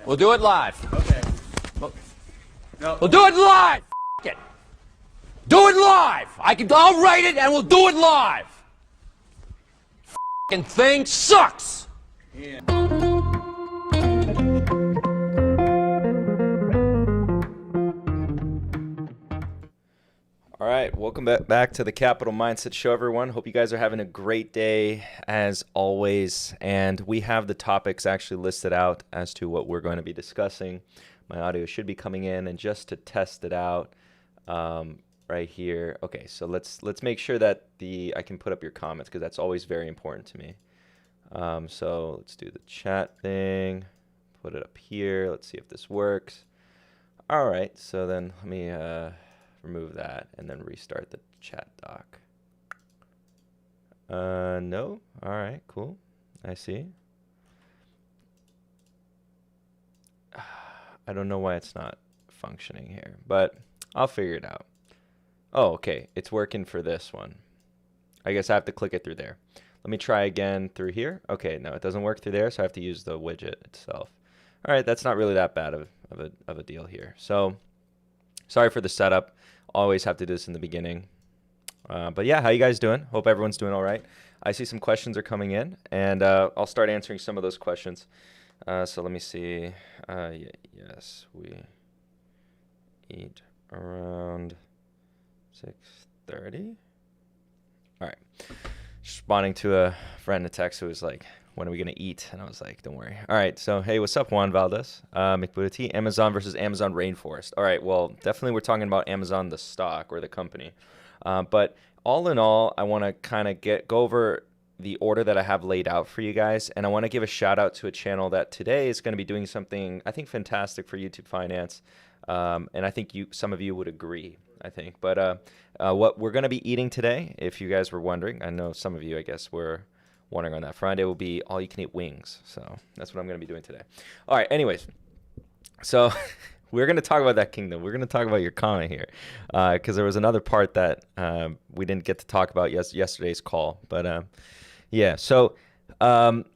We'll do it live. Okay. No. We'll do it live. F it. Do it live. I'll write it and we'll do it live. F***ing thing sucks. Yeah. All right, welcome back to the Capital Mindset Show, everyone. Hope you guys are having a great day, as always. And we have the topics actually listed out as to what we're going to be discussing. My audio should be coming in, and just to test it out, right here. Okay, so let's make sure that I can put up your comments, because that's always very important to me. So let's do the chat thing. Put it up here. Let's see if this works. All right, so then let me remove that and then restart the chat doc. No. All right, cool. I see. I don't know why it's not functioning here, but I'll figure it out. Oh, okay. It's working for this one. I guess I have to click it through there. Let me try again through here. Okay, no, it doesn't work through there, so I have to use the widget itself. All right, that's not really that bad of a deal here. So sorry for the setup. Always have to do this in the beginning. But yeah, how you guys doing? Hope everyone's doing all right. I see some questions are coming in, and I'll start answering some of those questions. So let me see. Yes, we eat around 6:30. All right. Responding to a friend in text who was like, when are we going to eat? And I was like, don't worry. All right. So, hey, what's up, Juan Valdez? McBooty, Amazon versus Amazon Rainforest. All right. Well, definitely we're talking about Amazon, the stock or the company. But all in all, I want to kind of go over the order that I have laid out for you guys. And I want to give a shout out to a channel that today is going to be doing something, I think, fantastic for YouTube Finance. And I think some of you would agree, I think. But what we're going to be eating today, if you guys were wondering, I know some of you, I guess, were wondering on that. Friday will be all you can eat wings. So that's what I'm going to be doing today. All right. Anyways, so we're going to talk about that kingdom. We're going to talk about your comment here, because there was another part that we didn't get to talk about yesterday's call. But yeah, so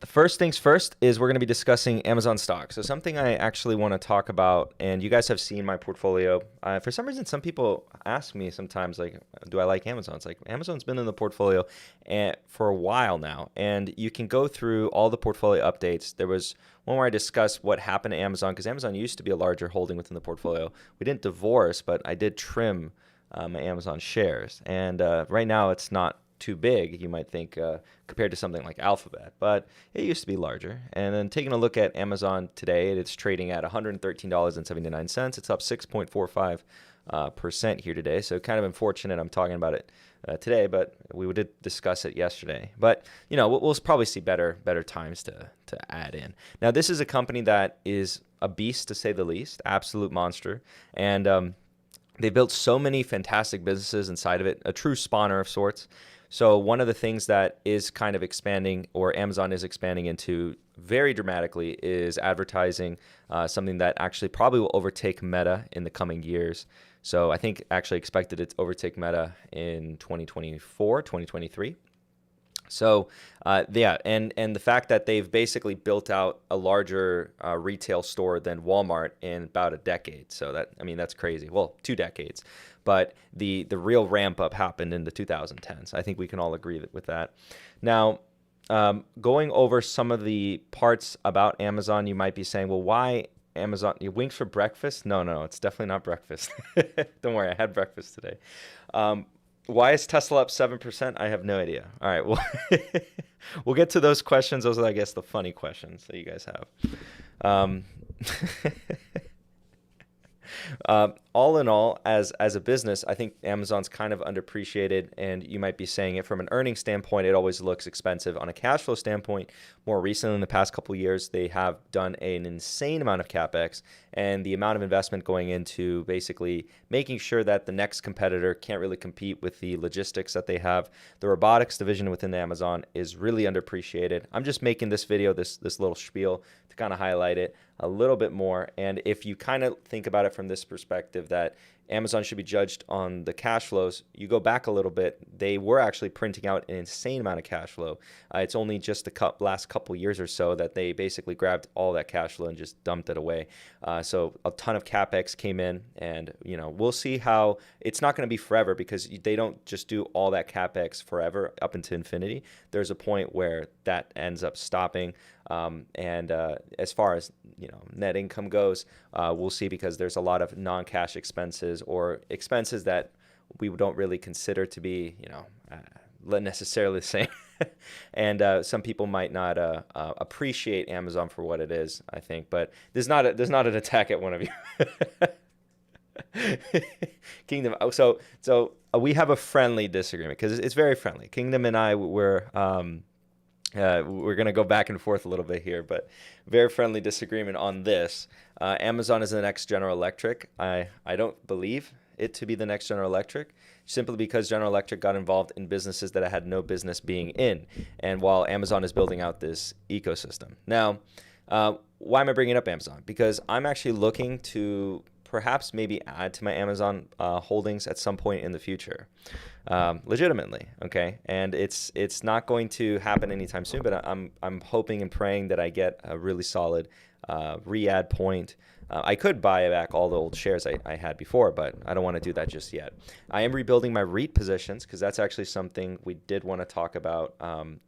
first things first is we're going to be discussing Amazon stock. So something I actually want to talk about, and you guys have seen my portfolio. For some reason, some people ask me sometimes, like, do I like Amazon? It's like, Amazon's been in the portfolio for a while now, and you can go through all the portfolio updates. There was one where I discussed what happened to Amazon, because Amazon used to be a larger holding within the portfolio. We didn't divorce, but I did trim my Amazon shares, and right now it's not too big, you might think, compared to something like Alphabet, but it used to be larger. And then taking a look at Amazon today, it's trading at $113.79. It's up 6.45% here today. So kind of unfortunate I'm talking about it today, but we did discuss it yesterday. But we'll probably see better times to add in. Now, this is a company that is a beast, to say the least, absolute monster, and they built so many fantastic businesses inside of it, a true spawner of sorts. So one of the things that is kind of expanding, or Amazon is expanding into very dramatically, is advertising, something that actually probably will overtake Meta in the coming years. So I think actually expected it to overtake Meta in 2024, 2023. So yeah, and the fact that they've basically built out a larger retail store than Walmart in about a decade. So that's crazy. Well, 2 decades. But the real ramp up happened in the 2010s. I think we can all agree with that. Now, going over some of the parts about Amazon, you might be saying, well, why Amazon? Your wings for breakfast? No, it's definitely not breakfast. Don't worry, I had breakfast today. Why is Tesla up 7%? I have no idea. All right, well, we'll get to those questions. Those are, I guess, the funny questions that you guys have. All in all, as a business, I think Amazon's kind of underappreciated, and you might be saying it from an earnings standpoint, it always looks expensive. On a cash flow standpoint, more recently in the past couple of years, they have done an insane amount of CapEx, and the amount of investment going into basically making sure that the next competitor can't really compete with the logistics that they have. The robotics division within Amazon is really underappreciated. I'm just making this video, this little spiel, to kind of highlight it a little bit more. And if you kind of think about it from this perspective that Amazon should be judged on the cash flows, you go back a little bit, they were actually printing out an insane amount of cash flow. It's only just the last couple years or so that they basically grabbed all that cash flow and just dumped it away. So a ton of CapEx came in, and we'll see how it's not going to be forever, because they don't just do all that CapEx forever up into infinity. There's a point where that ends up stopping. And as far as net income goes, we'll see, because there's a lot of non-cash expenses or expenses that we don't really consider to be necessarily the same. And some people might not appreciate Amazon for what it is, I think. But there's not an attack at one of you. Kingdom. So we have a friendly disagreement, because it's very friendly. Kingdom and I we're going to go back and forth a little bit here, but very friendly disagreement on this. Amazon is the next General Electric. I don't believe it to be the next General Electric, simply because General Electric got involved in businesses that it had no business being in, and while Amazon is building out this ecosystem. Now, why am I bringing up Amazon? Because I'm actually looking to perhaps maybe add to my Amazon holdings at some point in the future, legitimately. Okay, and it's not going to happen anytime soon, but I'm hoping and praying that I get a really solid re-add point. I could buy back all the old shares I had before, but I don't want to do that just yet. I am rebuilding my REIT positions, because that's actually something we did want to talk about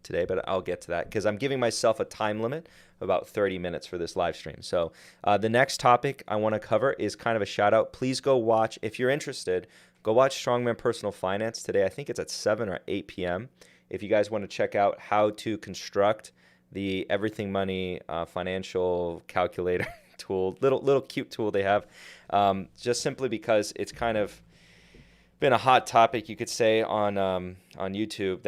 today, but I'll get to that, because I'm giving myself a time limit of about 30 minutes for this live stream. So the next topic I want to cover is kind of a shout out. Please go watch, if you're interested, go watch Strongman Personal Finance today. I think it's at 7 or 8 p.m. If you guys want to check out how to construct the Everything Money financial calculator tool, little cute tool they have, just simply because it's kind of been a hot topic, you could say, on YouTube.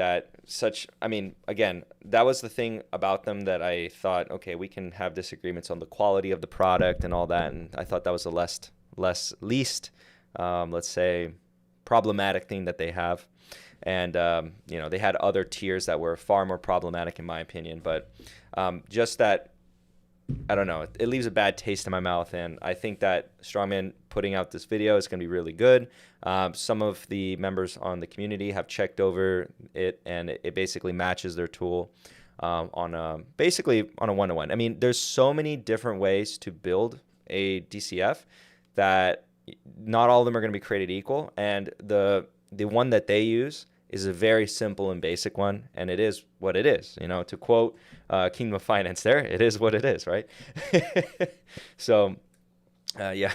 Again, that was the thing about them that I thought, okay, we can have disagreements on the quality of the product and all that, and I thought that was the least let's say problematic thing that they have. And they had other tiers that were far more problematic in my opinion, but just that, I don't know, it leaves a bad taste in my mouth, and I think that Strongman putting out this video is going to be really good. Some of the members on the community have checked over it, and it basically matches their tool basically on a one-to-one. I mean, there's so many different ways to build a DCF that not all of them are going to be created equal, and the one that they use is a very simple and basic one, and it is what it is. To quote Kingdom of Finance there, it is what it is, right? So, yeah.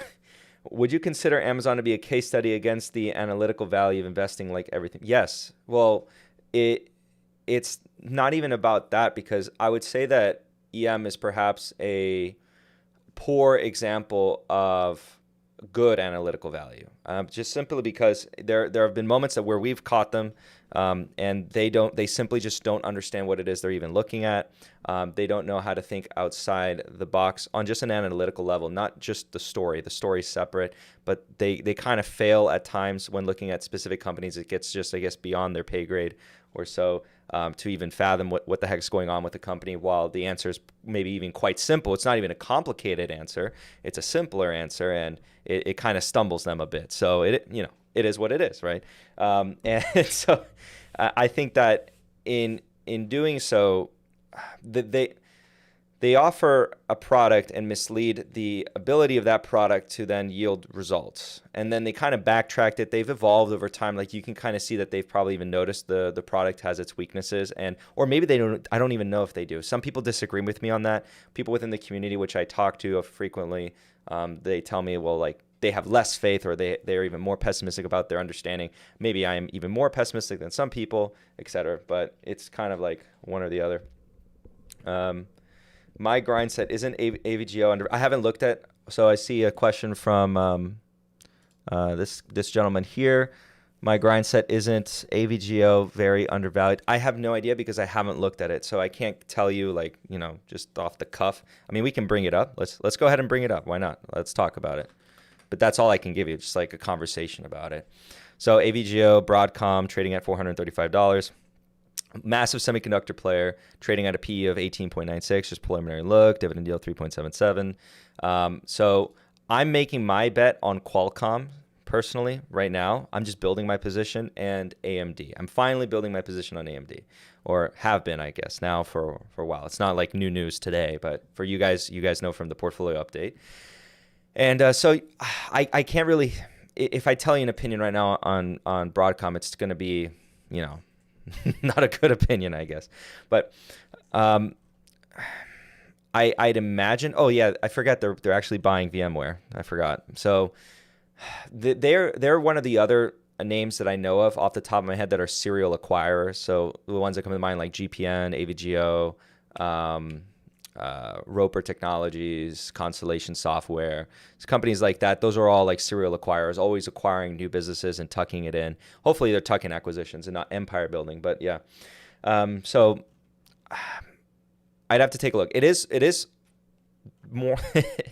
Would you consider Amazon to be a case study against the analytical value of investing like everything? Yes. Well, it's not even about that, because I would say that EM is perhaps a poor example of good analytical value, just simply because there have been moments where we've caught them, and they simply just don't understand what it is they're even looking at. They don't know how to think outside the box on just an analytical level, not just the story's separate, but they kind of fail at times when looking at specific companies. It gets just, I guess, beyond their pay grade or so to even fathom what the heck's going on with the company, while the answer is maybe even quite simple. It's not even a complicated answer. It's a simpler answer, and it kind of stumbles them a bit. So it is what it is, right? And so I think that in doing so, they offer a product and mislead the ability of that product to then yield results. And then they kind of backtracked it. They've evolved over time. Like, you can kind of see that they've probably even noticed the product has its weaknesses, or maybe they don't. I don't even know if they do. Some people disagree with me on that. People within the community, which I talk to frequently, they tell me, well, like, they have less faith, or they're even more pessimistic about their understanding. Maybe I am even more pessimistic than some people, etc. But it's kind of like one or the other. My grind set isn't AVGO under. I haven't looked at. So I see a question from this gentleman here. My grind set isn't AVGO very undervalued. I have no idea, because I haven't looked at it, so I can't tell you, like, just off the cuff. I mean, we can bring it up. Let's go ahead and bring it up. Why not? Let's talk about it. But that's all I can give you, just like a conversation about it. So AVGO, Broadcom, trading at $435. Massive semiconductor player, trading at a PE of 18.96, just preliminary look, dividend yield 3.77. So I'm making my bet on Qualcomm personally right now. I'm just building my position, and AMD. I'm finally building my position on AMD, or have been, I guess, now for a while. It's not like new news today, but for you guys know from the portfolio update. And so I can't really, if I tell you an opinion right now on Broadcom, it's going to be, not a good opinion, I guess. But I'd imagine. Oh yeah, I forgot they're actually buying VMware. I forgot. So they're one of the other names that I know of off the top of my head that are serial acquirers. So the ones that come to mind, like GPN, AVGO, Roper Technologies, Constellation Software, it's companies like that. Those are all like serial acquirers, always acquiring new businesses and tucking it in. Hopefully they're tucking acquisitions and not empire building, but yeah. So I'd have to take a look. It is more,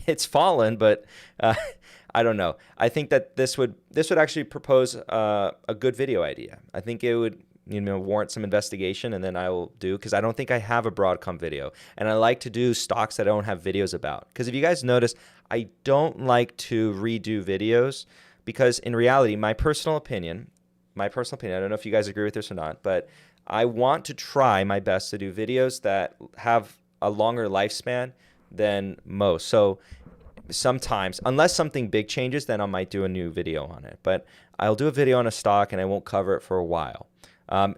it's fallen, but I don't know. I think that this would actually propose a good video idea. I think it would warrant some investigation, and then I will do, because I don't think I have a Broadcom video, and I like to do stocks that I don't have videos about. Because if you guys notice, I don't like to redo videos, because in reality, my personal opinion, I don't know if you guys agree with this or not, but I want to try my best to do videos that have a longer lifespan than most. So sometimes, unless something big changes, then I might do a new video on it. But I'll do a video on a stock and I won't cover it for a while.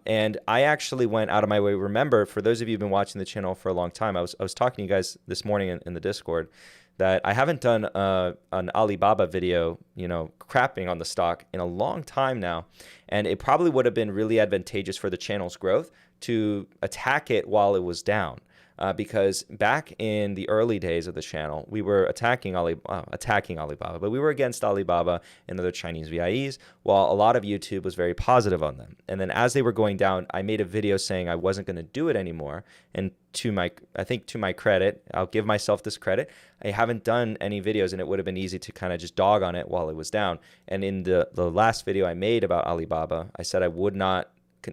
And I actually went out of my way. Remember, for those of you who've been watching the channel for a long time, I was talking to you guys this morning in the Discord that I haven't done an Alibaba video, crapping on the stock in a long time now. And it probably would have been really advantageous for the channel's growth to attack it while it was down. Because back in the early days of the channel, we were attacking Alibaba, but we were against Alibaba and other Chinese VIEs, while a lot of YouTube was very positive on them. And then as they were going down, I made a video saying I wasn't going to do it anymore. And to my credit, I'll give myself this credit, I haven't done any videos, and it would have been easy to kind of just dog on it while it was down. And in the last video I made about Alibaba, I said I would not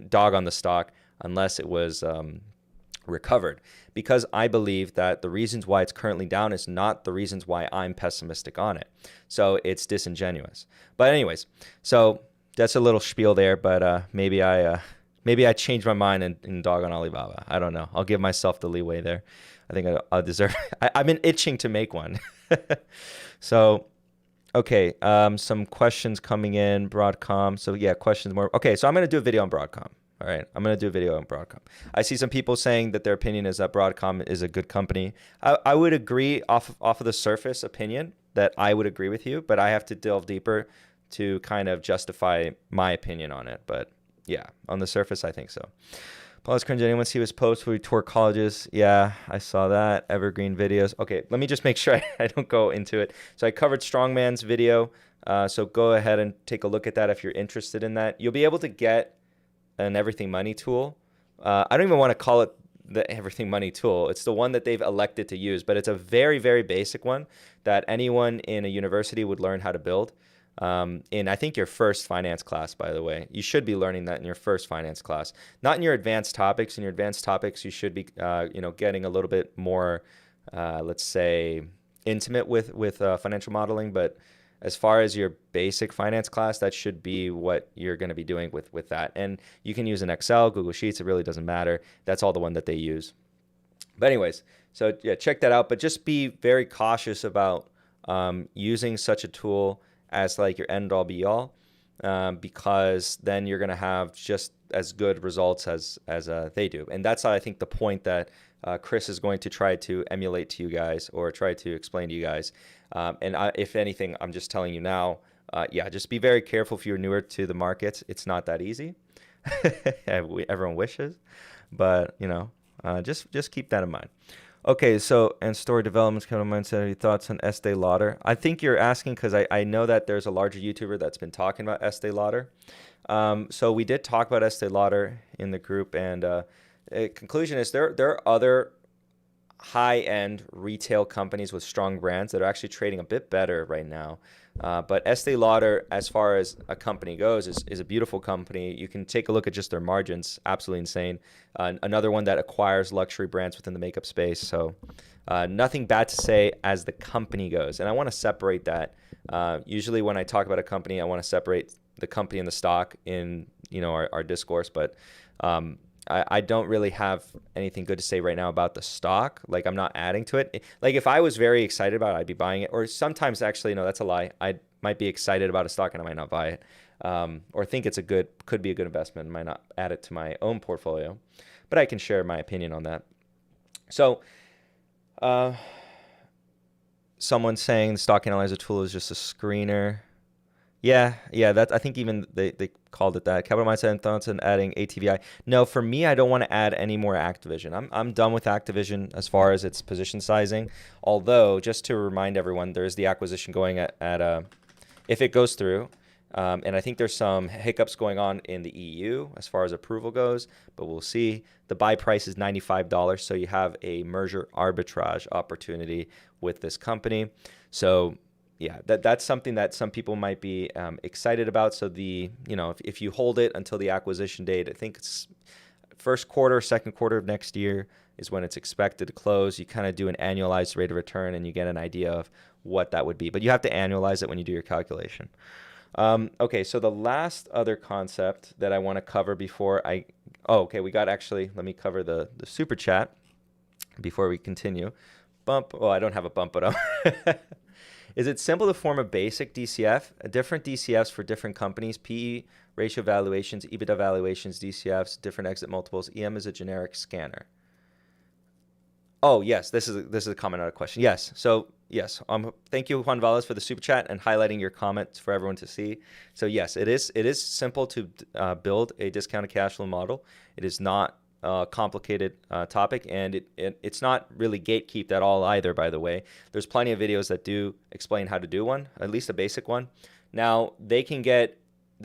dog on the stock unless it was recovered, because I believe that the reasons why it's currently down is not the reasons why I'm pessimistic on it. So it's disingenuous. But anyways, so that's a little spiel there, but maybe I changed my mind and dog on Alibaba. I don't know. I'll give myself the leeway there. I think I deserve I've been itching to make one. So okay, some questions coming in. Broadcom. So yeah, questions more. Okay, so I'm going to do a video on Broadcom. All right, I'm going to do a video on Broadcom. I see some people saying that their opinion is that Broadcom is a good company. I would agree off of the surface opinion that I would agree with you, but I have to delve deeper to kind of justify my opinion on it. But yeah, on the surface, I think so. Paul's cringe. Anyone see his post where we tour colleges? Yeah, I saw that. Evergreen videos. Okay, let me just make sure I don't go into it. So I covered Strongman's video. So go ahead and take a look at that if you're interested in that. You'll be able to get an Everything Money tool. I don't even want to call it the Everything Money tool. It's the one that they've elected to use, but it's a very, very basic one that anyone in a university would learn how to build. In, I think, your first finance class, by the way. You should be learning that in your first finance class, not in your advanced topics. In your advanced topics, you should be, getting a little bit more, let's say, intimate with financial modeling, but as far as your basic finance class, that should be what you're going to be doing with that. And you can use an Excel, Google Sheets. It really doesn't matter. That's all the one that they use. But anyways, so yeah, check that out. But just be very cautious about using such a tool as like your end all be all, because then you're going to have just as good results as they do. And that's, I think, the point that Chris is going to try to emulate to you guys, or try to explain to you guys. If anything, I'm just telling you now, just be very careful if you're newer to the markets. It's not that easy. Everyone wishes, but just keep that in mind. Okay, so, and story developments come to mind. So, any thoughts on Estee Lauder? I think you're asking because I know that there's a larger YouTuber that's been talking about Estee Lauder. So we did talk about Estee Lauder in the group, and conclusion is there are other high-end retail companies with strong brands that are actually trading a bit better right now. But Estee Lauder, as far as a company goes, is a beautiful company. You can take a look at just their margins, absolutely insane. Another one that acquires luxury brands within the makeup space. So nothing bad to say as the company goes. And I want to separate that. Usually when I talk about a company, I want to separate the company and the stock in our discourse. But I don't really have anything good to say right now about the stock. Like, I'm not adding to it. Like, if I was very excited about it, I'd be buying it. Or sometimes, actually, no, that's a lie. I might be excited about a stock and I might not buy it. Or think could be a good investment and might not add it to my own portfolio. But I can share my opinion on that. So, someone saying the stock analyzer tool is just a screener. Yeah, that I think even they called it that. Capital Mindset and thoughts on adding ATVI. No, for me, I don't want to add any more Activision. I'm done with Activision as far as its position sizing. Although, just to remind everyone, there's the acquisition going at if it goes through, and I think there's some hiccups going on in the EU as far as approval goes, but we'll see. The buy price is $95, so you have a merger arbitrage opportunity with this company. So yeah, that's something that some people might be excited about. So if you hold it until the acquisition date, I think it's first quarter, second quarter of next year is when it's expected to close. You kind of do an annualized rate of return and you get an idea of what that would be. But you have to annualize it when you do your calculation. Okay, so the last other concept that I want to cover before let me cover the super chat before we continue. I don't have a bump, but is it simple to form a basic DCF? Different DCFs for different companies, PE ratio valuations, EBITDA valuations, DCFs, different exit multiples. EM is a generic scanner. Oh, yes, this is a comment, not a question. Yes, so yes, thank you, Juan Valles, for the super chat and highlighting your comments for everyone to see. So yes, it is simple to build a discounted cash flow model. It is not a complicated topic, and it's not really gatekeeped at all either, by the way. There's plenty of videos that do explain how to do one, at least a basic one. Now, they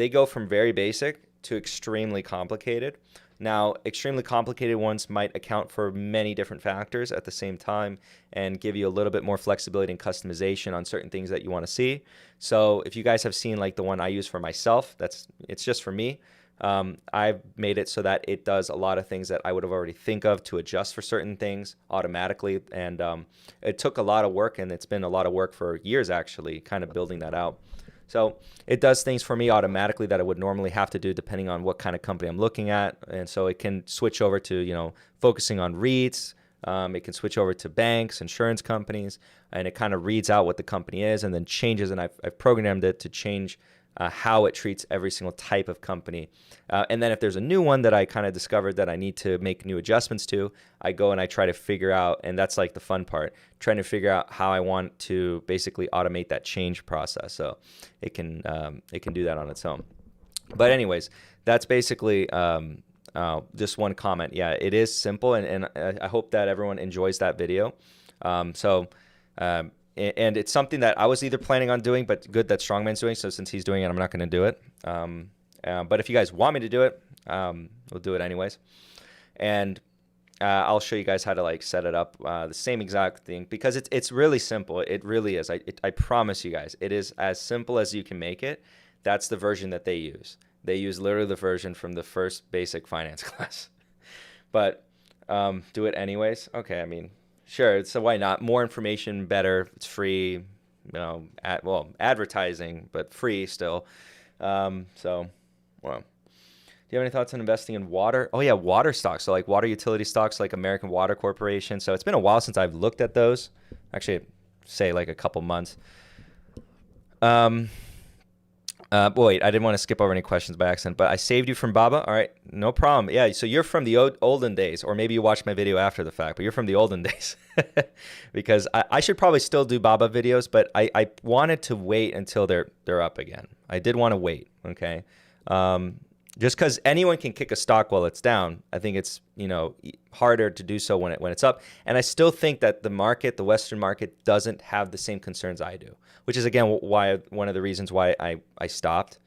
go from very basic to extremely complicated. Now, extremely complicated ones might account for many different factors at the same time and give you a little bit more flexibility and customization on certain things that you want to see. So if you guys have seen like the one I use for myself, it's just for me. I've made it so that it does a lot of things that I would have already think of to adjust for certain things automatically. And it took a lot of work, and it's been a lot of work for years, actually, kind of building that out. So it does things for me automatically that I would normally have to do depending on what kind of company I'm looking at. And so it can switch over to, focusing on REITs. It can switch over to banks, insurance companies, and it kind of reads out what the company is and then changes. And I've programmed it to change how it treats every single type of company. And then if there's a new one that I kind of discovered that I need to make new adjustments to, I go and I try to figure out, and that's like the fun part, trying to figure out how I want to basically automate that change process. So it can do that on its own. But anyways, that's basically just one comment. Yeah, it is simple, and I hope that everyone enjoys that video. And it's something that I was either planning on doing, but good that Strongman's doing. So since he's doing it, I'm not going to do it. But if you guys want me to do it, we'll do it anyways. And I'll show you guys how to like set it up, the same exact thing, because it's really simple. It really is. I promise you guys, it is as simple as you can make it. That's the version that they use. They use literally the version from the first basic finance class. But do it anyways. Okay, I mean, sure. So why not? More information, better. It's free. Advertising, but free still. Do you have any thoughts on investing in water? Oh yeah, water stocks. So like water utility stocks, like American Water Corporation. So it's been a while since I've looked at those. Actually, say like a couple months. Wait, I didn't want to skip over any questions by accident, but I saved you from Baba. All right, no problem. Yeah, so you're from the olden days, or maybe you watched my video after the fact, but you're from the olden days. Because I should probably still do Baba videos, but I wanted to wait until they're up again. I did want to wait, okay? Just because anyone can kick a stock while it's down, I think it's harder to do so when it's up. And I still think that the Western market, doesn't have the same concerns I do, which is again one of the reasons why I stopped.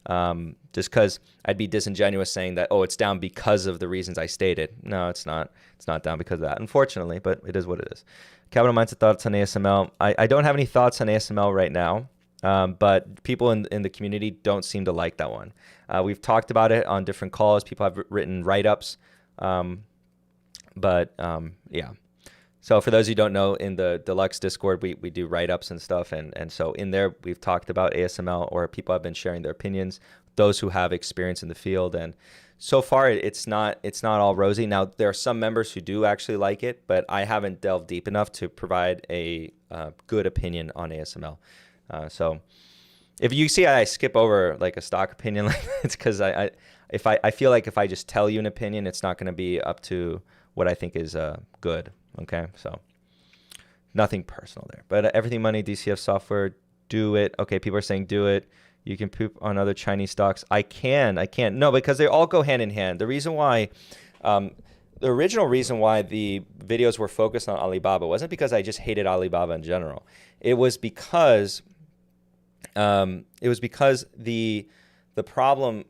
Just because I'd be disingenuous saying that it's down because of the reasons I stated. No, it's not. It's not down because of that, unfortunately. But it is what it is. Capital Mindset thoughts on ASML. I don't have any thoughts on ASML right now. but people in the community don't seem to like that one. We've talked about it on different calls. People have written write-ups, yeah. So for those who don't know, in the Deluxe Discord, we do write-ups and stuff, and so in there we've talked about ASML, or people have been sharing their opinions, those who have experience in the field, and so far it's not all rosy. Now there are some members who do actually like it, but I haven't delved deep enough to provide a good opinion on ASML. So if you see I skip over like a stock opinion, it's because I feel like if I just tell you an opinion, it's not going to be up to what I think is good. Okay, so nothing personal there, but Everything Money, DCF software, do it. Okay, people are saying do it. You can poop on other Chinese stocks. I can't. No, because they all go hand in hand. The reason why, the original reason why the videos were focused on Alibaba wasn't because I just hated Alibaba in general. It was because the problem,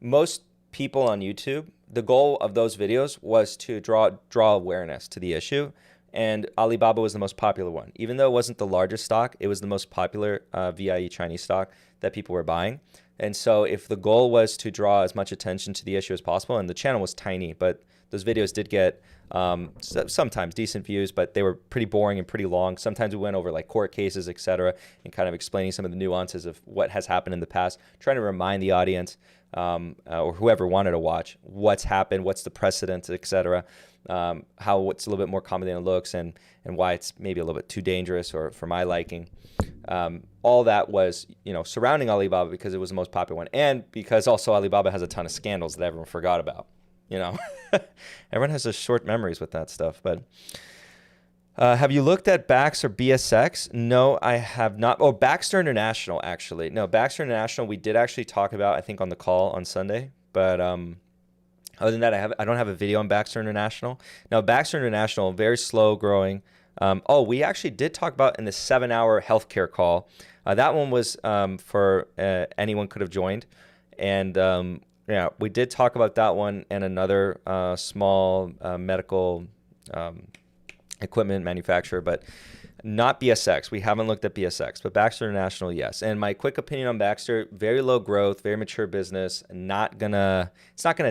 most people on YouTube, the goal of those videos was to draw awareness to the issue, and Alibaba was the most popular one. Even though it wasn't the largest stock, it was the most popular VIE Chinese stock that people were buying. And so if the goal was to draw as much attention to the issue as possible, and the channel was tiny, but those videos did get sometimes decent views, but they were pretty boring and pretty long. Sometimes we went over like court cases, etc., and kind of explaining some of the nuances of what has happened in the past, trying to remind the audience or whoever wanted to watch what's happened, what's the precedent, etc., how it's a little bit more common than it looks, and why it's maybe a little bit too dangerous or for my liking. All that was, surrounding Alibaba because it was the most popular one, and because also Alibaba has a ton of scandals that everyone forgot about. Everyone has those short memories with that stuff. But have you looked at Bax or BSX? No, I have not. Oh, Baxter International, actually. No, Baxter International, we did actually talk about, I think, on the call on Sunday. But other than that, I don't have a video on Baxter International. Now, Baxter International, very slow growing. We actually did talk about in the 7-hour healthcare call. That one was for anyone could have joined. And yeah, we did talk about that one and another small medical equipment manufacturer, but not BSX. We haven't looked at BSX, but Baxter International, yes. And my quick opinion on Baxter: very low growth, very mature business. It's not gonna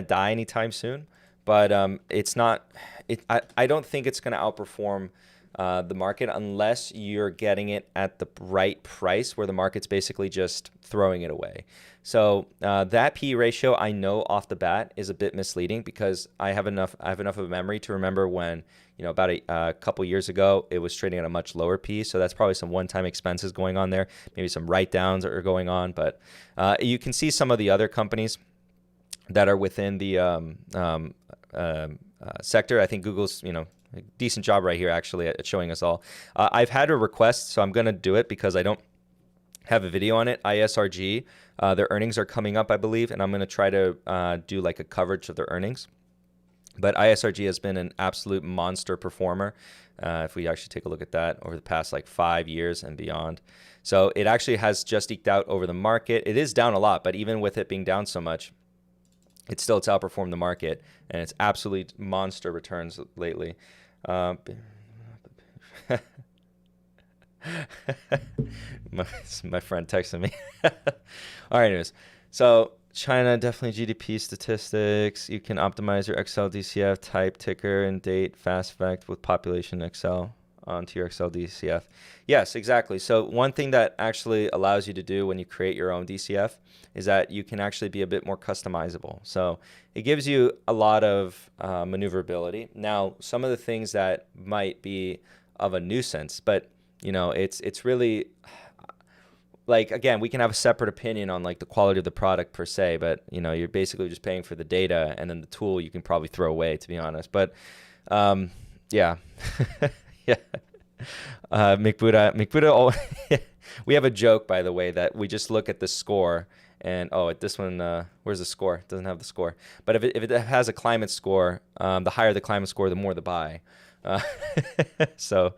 die anytime soon, but I don't think it's gonna outperform the market unless you're getting it at the right price where the market's basically just throwing it away. So that PE ratio, I know off the bat, is a bit misleading because I have enough of a memory to remember when, about a couple years ago, it was trading at a much lower PE. So that's probably some one-time expenses going on there. Maybe some write-downs are going on. But you can see some of the other companies that are within the sector. I think Google's, a decent job right here actually at showing us all. I've had a request, so I'm going to do it because I don't have a video on it. ISRG, their earnings are coming up, I believe, and I'm going to try to do like a coverage of their earnings. But ISRG has been an absolute monster performer. If we actually take a look at that over the past like 5 years and beyond. So it actually has just eked out over the market. It is down a lot, but even with it being down so much, it's outperformed the market, and it's absolutely monster returns lately. My friend texted me. All right, anyways. So China, definitely GDP statistics. You can optimize your Excel DCF, type ticker and date, fast fact with population Excel onto your Excel DCF. Yes, exactly. So one thing that actually allows you to do when you create your own DCF is that you can actually be a bit more customizable. So it gives you a lot of maneuverability. Now, some of the things that might be of a nuisance, but it's really like, again, we can have a separate opinion on like the quality of the product per se, but you're basically just paying for the data, and then the tool you can probably throw away, to be honest. But yeah. Yeah. McBuddha, we have a joke, by the way, that we just look at the score and, this one, where's the score? It doesn't have the score. But if it has a climate score, the higher the climate score, the more the buy. So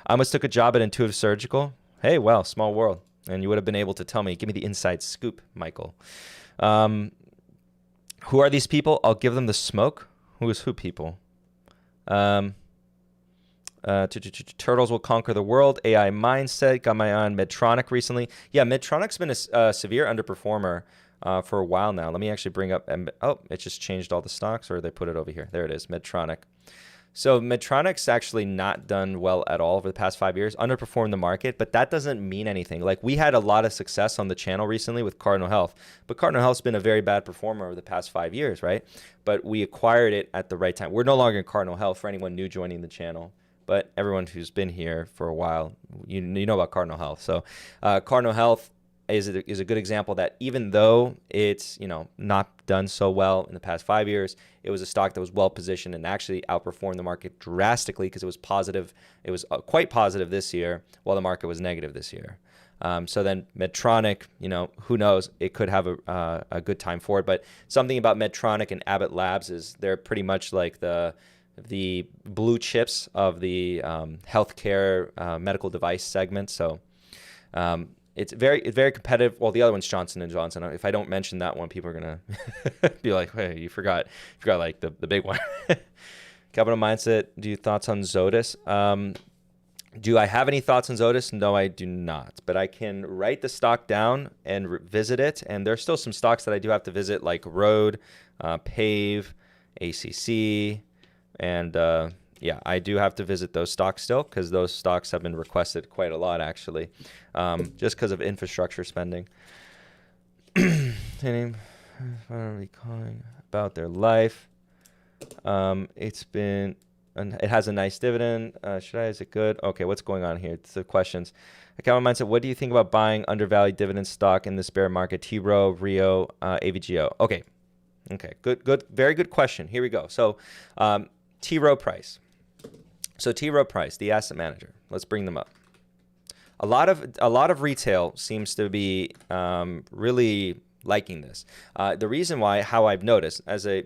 I almost took a job at Intuitive Surgical. Hey, well, small world. And you would have been able to tell me, give me the inside scoop, Michael. Who are these people? I'll give them the smoke. Who is who people? Turtles will conquer the world. AI mindset. Got my eye on Medtronic recently. Yeah, Medtronic's been a severe underperformer for a while now. Let me actually bring up. Oh, it just changed all the stocks, or they put it over here. There it is, Medtronic. So Medtronic's actually not done well at all over the past 5 years, underperformed the market, but that doesn't mean anything. Like, we had a lot of success on the channel recently with Cardinal Health, but Cardinal Health's been a very bad performer over the past 5 years, right? But we acquired it at the right time. We're no longer in Cardinal Health for anyone new joining the channel, but everyone who's been here for a while, you know about Cardinal Health. So Cardinal Health is a good example that even though it's not done so well in the past 5 years, it was a stock that was well positioned and actually outperformed the market drastically because it was positive. It was quite positive this year, while the market was negative this year. So then Medtronic, who knows? It could have a good time forward. But something about Medtronic and Abbott Labs is they're pretty much like the blue chips of the healthcare medical device segment. So. It's very competitive. Well, the other one's Johnson & Johnson. If I don't mention that one, people are going to be like, hey, you forgot like the big one. Capital Mindset, do you thoughts on Zotis? Do I have any thoughts on Zotis? No, I do not. But I can write the stock down and visit it. And there's still some stocks that I do have to visit, like Road, Pave, ACC, and yeah, I do have to visit those stocks still because those stocks have been requested quite a lot, actually, just because of infrastructure spending. What are we calling about their life? It has a nice dividend. Is it good? Okay, what's going on here? It's the questions. Capital Mindset, what do you think about buying undervalued dividend stock in this bear market? T Rowe, Rio, AVGO. Okay, good, very good question. Here we go. So, T Rowe price. So T Rowe Price, the asset manager. Let's bring them up. A lot of retail seems to be really liking this. The reason why, how I've noticed as I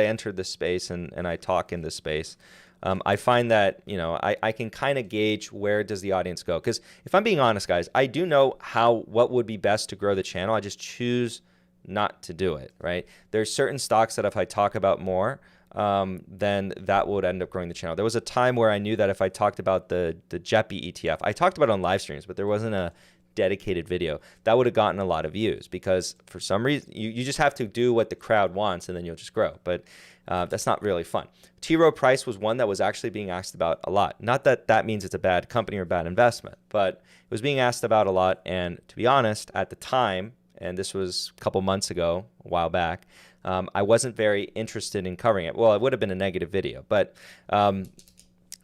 entered this space and I talk in this space, I find that I can kind of gauge where does the audience go. Because if I'm being honest, guys, I do know what would be best to grow the channel. I just choose not to do it. Right? There's certain stocks that if I talk about more, then that would end up growing the channel. There was a time where I knew that if I talked about the JEPI ETF, I talked about it on live streams, but there wasn't a dedicated video. That would have gotten a lot of views because for some reason, you just have to do what the crowd wants and then you'll just grow. But that's not really fun. T. Rowe Price was one that was actually being asked about a lot. Not that that means it's a bad company or bad investment, but it was being asked about a lot. And to be honest, at the time, and this was a couple months ago, a while back, I wasn't very interested in covering it. Well, it would have been a negative video, but I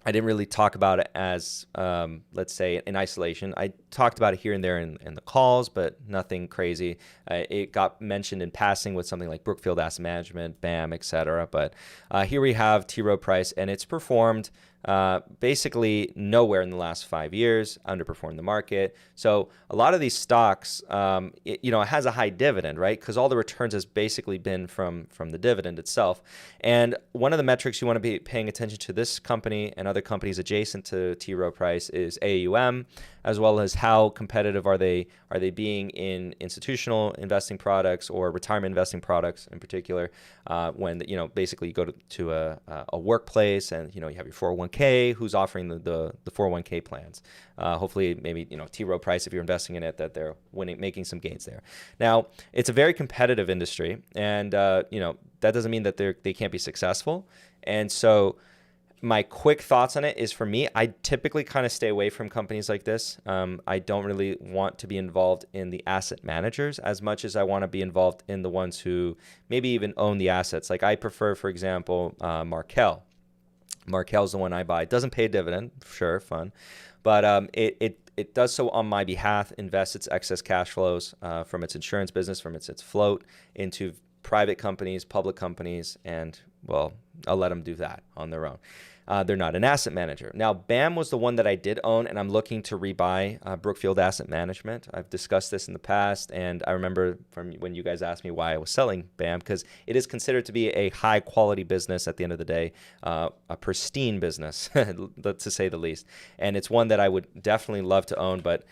didn't really talk about it as, let's say, in isolation. I talked about it here and there in the calls, but nothing crazy. It got mentioned in passing with something like Brookfield Asset Management, BAM, etc. But here we have T. Rowe Price, and it's performed basically nowhere in the last 5 years, underperformed the market. So a lot of these stocks, it has a high dividend, right? Because all the returns has basically been from the dividend itself. And one of the metrics you want to be paying attention to this company and other companies adjacent to T. Rowe Price is AUM, as well as how competitive are they being in institutional investing products or retirement investing products in particular, when basically you go to a workplace and you have your 401k, who's offering the 401k plans. Hopefully maybe T. Rowe Price, if you're investing in it, that they're making some gains there. Now it's a very competitive industry, and that doesn't mean that they can't be successful. And so my quick thoughts on it is, for me, I typically kind of stay away from companies like this. I don't really want to be involved in the asset managers as much as I want to be involved in the ones who maybe even own the assets. Like I prefer, for example, Markel. Markel's the one I buy. It doesn't pay a dividend, sure, fun, but it does so on my behalf, invests its excess cash flows from its insurance business, from its float, into private companies, public companies, and, well, I'll let them do that on their own. They're not an asset manager. Now, BAM was the one that I did own, and I'm looking to rebuy Brookfield Asset Management. I've discussed this in the past, and I remember from when you guys asked me why I was selling BAM, because it is considered to be a high-quality business at the end of the day, a pristine business, to say the least. And it's one that I would definitely love to own, but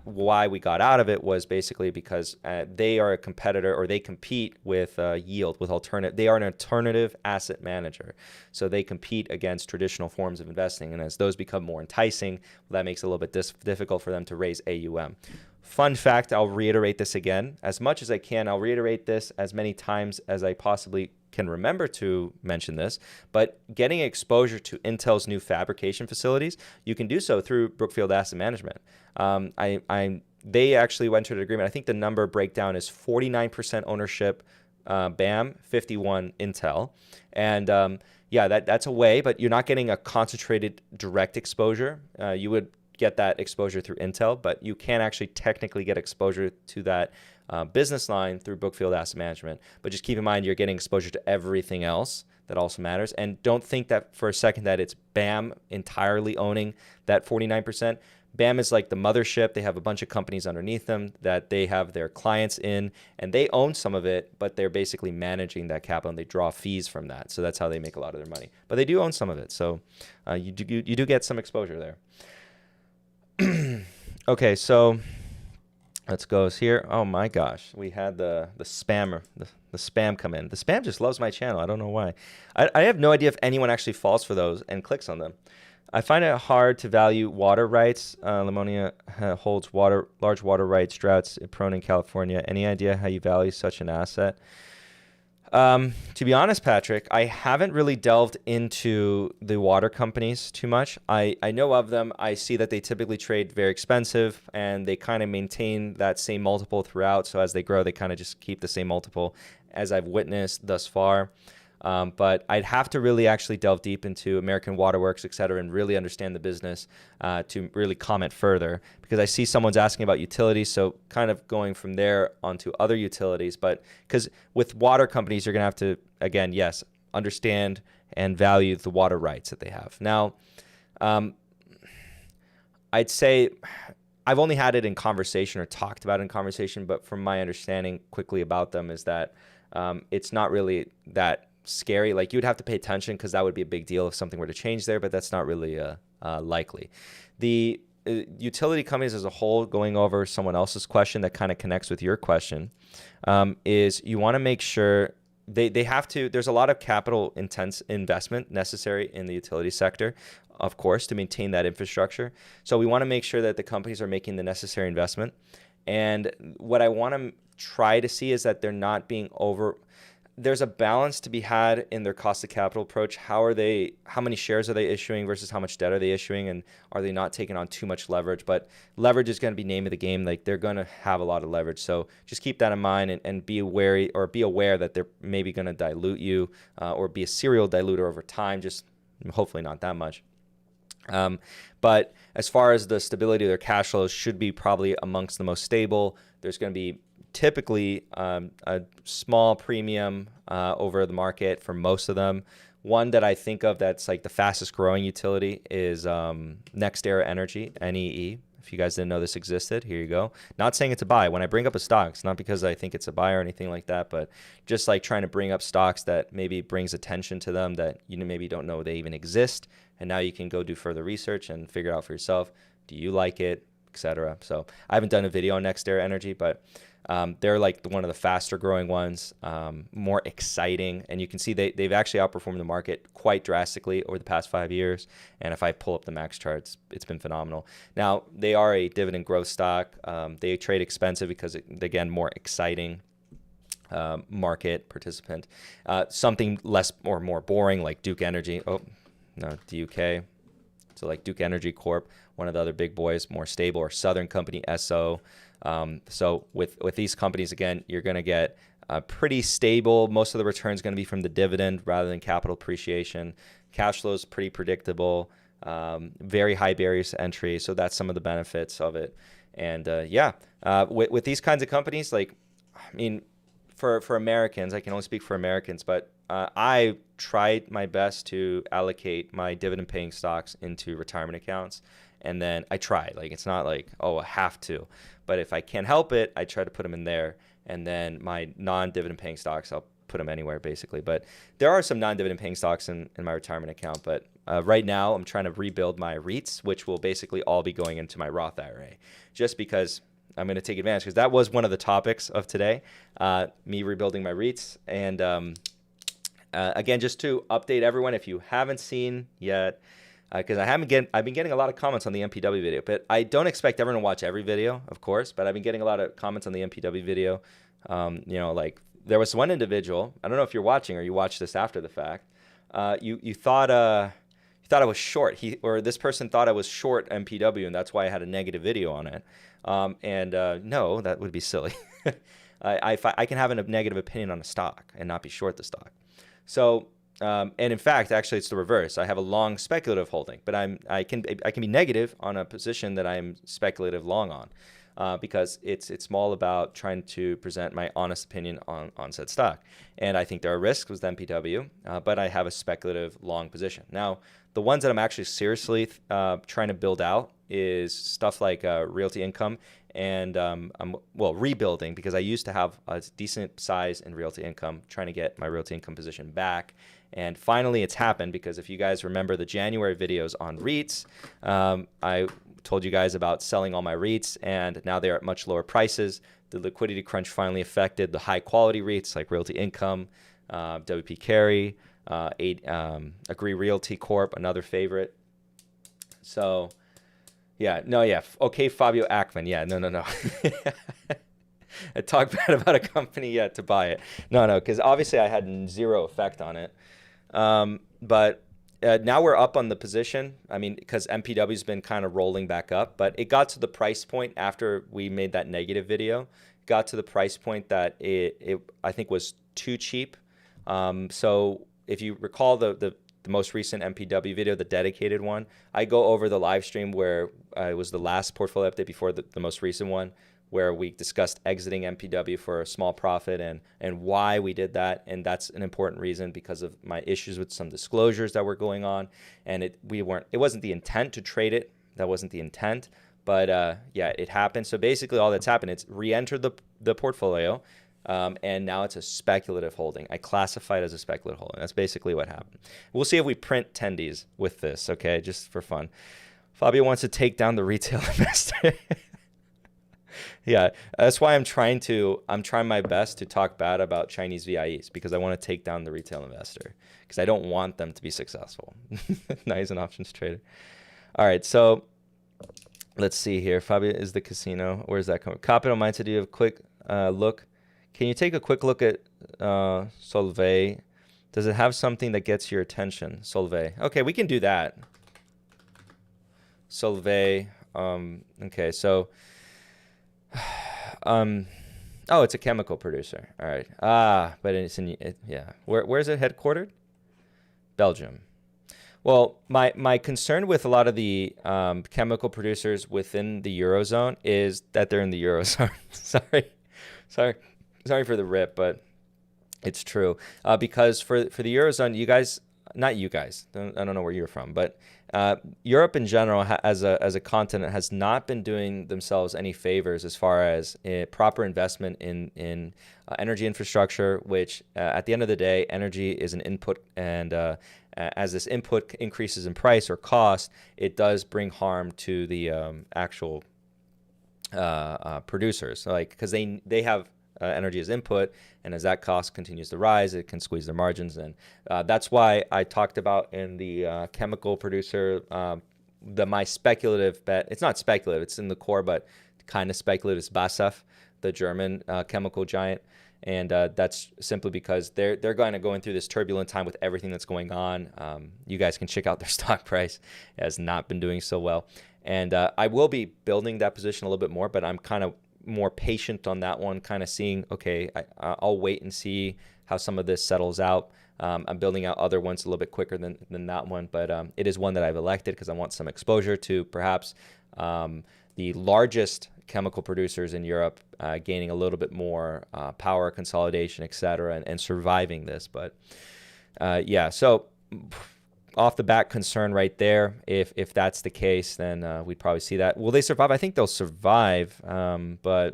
why we got out of it was basically because they are a competitor, or they compete with yield, with alternative. They are an alternative asset manager. So they compete against traditional forms of investing. And as those become more enticing, that makes it a little bit difficult for them to raise AUM. Fun fact, I'll reiterate this again as much as I can. I'll reiterate this as many times as I possibly can remember to mention this, but getting exposure to Intel's new fabrication facilities, you can do so through Brookfield Asset Management. They actually went to an agreement. I think the number breakdown is 49% ownership BAM, 51 Intel. And yeah, that's a way, but you're not getting a concentrated direct exposure. You would get that exposure through Intel, but you can actually technically get exposure to that business line through Brookfield Asset Management. But just keep in mind, you're getting exposure to everything else that also matters. And don't think that for a second that it's BAM entirely owning that 49%. BAM is like the mothership. They have a bunch of companies underneath them that they have their clients in, and they own some of it, but they're basically managing that capital, and they draw fees from that. So that's how they make a lot of their money. But they do own some of it. So you do get some exposure there. Okay, so let's go here. Oh my gosh, we had the spammer, the spam come in. The spam just loves my channel. I don't know why. I have no idea if anyone actually falls for those and clicks on them. I find it hard to value water rights. Limonia holds large water rights, droughts prone in California. Any idea how you value such an asset? To be honest, Patrick, I haven't really delved into the water companies too much. I know of them. I see that they typically trade very expensive, and they kind of maintain that same multiple throughout. So as they grow, they kind of just keep the same multiple, as I've witnessed thus far. But I'd have to really actually delve deep into American Waterworks, et cetera, and really understand the business to really comment further, because I see someone's asking about utilities. So kind of going from there onto other utilities. But because with water companies, you're going to have to, again, yes, understand and value the water rights that they have. Now, I'd say I've only had it in conversation or talked about it in conversation, but from my understanding quickly about them is that it's not really that scary. Like, you'd have to pay attention, because that would be a big deal if something were to change there, but that's not really likely. The utility companies as a whole, going over someone else's question that kind of connects with your question, is you want to make sure they have to, there's a lot of capital intense investment necessary in the utility sector, of course, to maintain that infrastructure. So we want to make sure that the companies are making the necessary investment. And what I want to try to see is that they're not being there's a balance to be had in their cost of capital approach. How many shares are they issuing versus how much debt are they issuing, and are they not taking on too much leverage? But leverage is going to be name of the game. Like, they're going to have a lot of leverage. So just keep that in mind, and be wary, or be aware that they're maybe going to dilute you or be a serial diluter over time, just hopefully not that much. But as far as the stability of their cash flows, should be probably amongst the most stable. There's going to be typically a small premium over the market for most of them. One that I think of that's like the fastest growing utility is NextEra Energy, NEE. If you guys didn't know this existed, here you go. Not saying it's a buy. When I bring up a stock, it's not because I think it's a buy or anything like that, but just like trying to bring up stocks that maybe brings attention to them that you maybe don't know they even exist. And now you can go do further research and figure out for yourself, do you like it, etc. So I haven't done a video on NextEra Energy, but they're like one of the faster growing ones, more exciting. And you can see they've actually outperformed the market quite drastically over the past 5 years. And if I pull up the max charts, it's been phenomenal. Now, they are a dividend growth stock. They trade expensive because, again, more exciting market participant. Something less or more boring like Duke Energy. Oh, no, DUK. So like Duke Energy Corp, one of the other big boys, more stable, or Southern Company, SO. So with these companies, again, you're going to get pretty stable. Most of the return is going to be from the dividend rather than capital appreciation. Cash flow is pretty predictable, very high barriers to entry. So that's some of the benefits of it. And with these kinds of companies, like, I mean, for Americans, I can only speak for Americans, but I tried my best to allocate my dividend paying stocks into retirement accounts. And then I try, like, it's not like, oh, I have to, but if I can't help it, I try to put them in there. And then my non-dividend paying stocks, I'll put them anywhere basically. But there are some non-dividend paying stocks in my retirement account, but right now I'm trying to rebuild my REITs, which will basically all be going into my Roth IRA, just because I'm going to take advantage, because that was one of the topics of today, me rebuilding my REITs. And again, just to update everyone, if you haven't seen yet, because I've been getting a lot of comments on the MPW video, but I don't expect everyone to watch every video, of course, but I've been getting a lot of comments on the MPW video. Like there was one individual, I don't know if you're watching or you watched this after the fact, you thought I was short. This person thought I was short MPW, and that's why I had a negative video on it. No, that would be silly. I can have a negative opinion on a stock and not be short the stock. So, and in fact, actually, it's the reverse. I have a long speculative holding, but I can be negative on a position that I'm speculative long on, because it's all about trying to present my honest opinion on said stock. And I think there are risks with MPW, but I have a speculative long position. Now, the ones that I'm actually seriously trying to build out is stuff like realty income, and I'm rebuilding, because I used to have a decent size in realty income, trying to get my realty income position back. And finally, it's happened, because if you guys remember the January videos on REITs, I told you guys about selling all my REITs, and now they're at much lower prices. The liquidity crunch finally affected the high quality REITs like Realty Income, WP Carey, Agree Realty Corp, another favorite. So, okay, Fabio Ackman. Yeah, no. I talked bad about a company yet to buy it. No, because obviously I had zero effect on it. But now we're up on the position. I mean, because MPW's been kind of rolling back up, but it got to the price point after we made that negative video. It got to the price point that it I think was too cheap. So if you recall the most recent MPW video, the dedicated one, I go over the live stream where it was the last portfolio update before the most recent one, where we discussed exiting MPW for a small profit and why we did that. And that's an important reason, because of my issues with some disclosures that were going on. And it wasn't the intent to trade it. That wasn't the intent. But it happened. So basically all that's happened, it's re-entered the portfolio. And now it's a speculative holding. I classify it as a speculative holding. That's basically what happened. We'll see if we print tendies with this, okay, just for fun. Fabio wants to take down the retail investor. Yeah, that's why I'm trying my best to talk bad about Chinese VIEs, because I want to take down the retail investor, because I don't want them to be successful. Now he's an options trader. All right, so let's see here. Fabio is the casino. Where's that coming? Capital Mindset, do you have a quick look? Can you take a quick look at Solvay? Does it have something that gets your attention? Solvay. Okay, we can do that. Solvay. Okay, so oh, it's a chemical producer. All right. But it's yeah. Where's it headquartered? Belgium. Well, my concern with a lot of the chemical producers within the Eurozone is that they're in the Eurozone. Sorry for the rip, but it's true. Because for the Eurozone, not you guys, I don't know where you're from, but Europe in general, as a continent, has not been doing themselves any favors as far as proper investment in energy infrastructure, which at the end of the day, energy is an input, and as this input increases in price or cost, it does bring harm to the actual producers, like, because they have energy as input, and as that cost continues to rise, it can squeeze their margins. And that's why I talked about in the chemical producer, my speculative bet. It's not speculative, it's in the core, but kind of speculative, is BASF, the German chemical giant. And that's simply because they're going through this turbulent time with everything that's going on. You guys can check out their stock price. It has not been doing so well. And I will be building that position a little bit more, but I'm kind of more patient on that one, kind of seeing, okay, I'll wait and see how some of this settles out. I'm building out other ones a little bit quicker than that one, but it is one that I've elected because I want some exposure to perhaps the largest chemical producers in Europe, gaining a little bit more power, consolidation, et cetera, and surviving this. But yeah, so off the bat concern right there. If that's the case, then we'd probably see that. Will they survive? I think they'll survive, but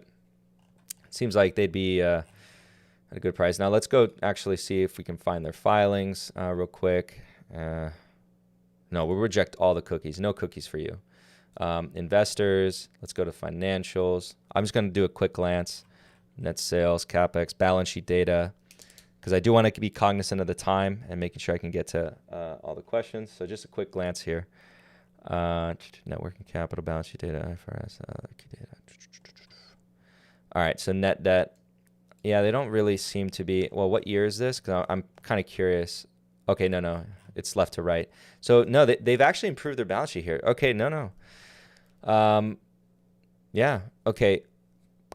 it seems like they'd be at a good price. Now let's go actually see if we can find their filings real quick. No, No, we'll reject all the cookies. No cookies for you. Investors, let's go to financials. I'm just going to do a quick glance. Net sales, CapEx, balance sheet data, because I do want to be cognizant of the time and making sure I can get to all the questions. So just a quick glance here. Net working capital, balance sheet data, IFRS, key data. All right, so net debt. Yeah, they don't really seem to be. Well, what year is this? Because I'm kind of curious. Okay, no, it's left to right. So no, they've actually improved their balance sheet here. Okay, no. Yeah, okay.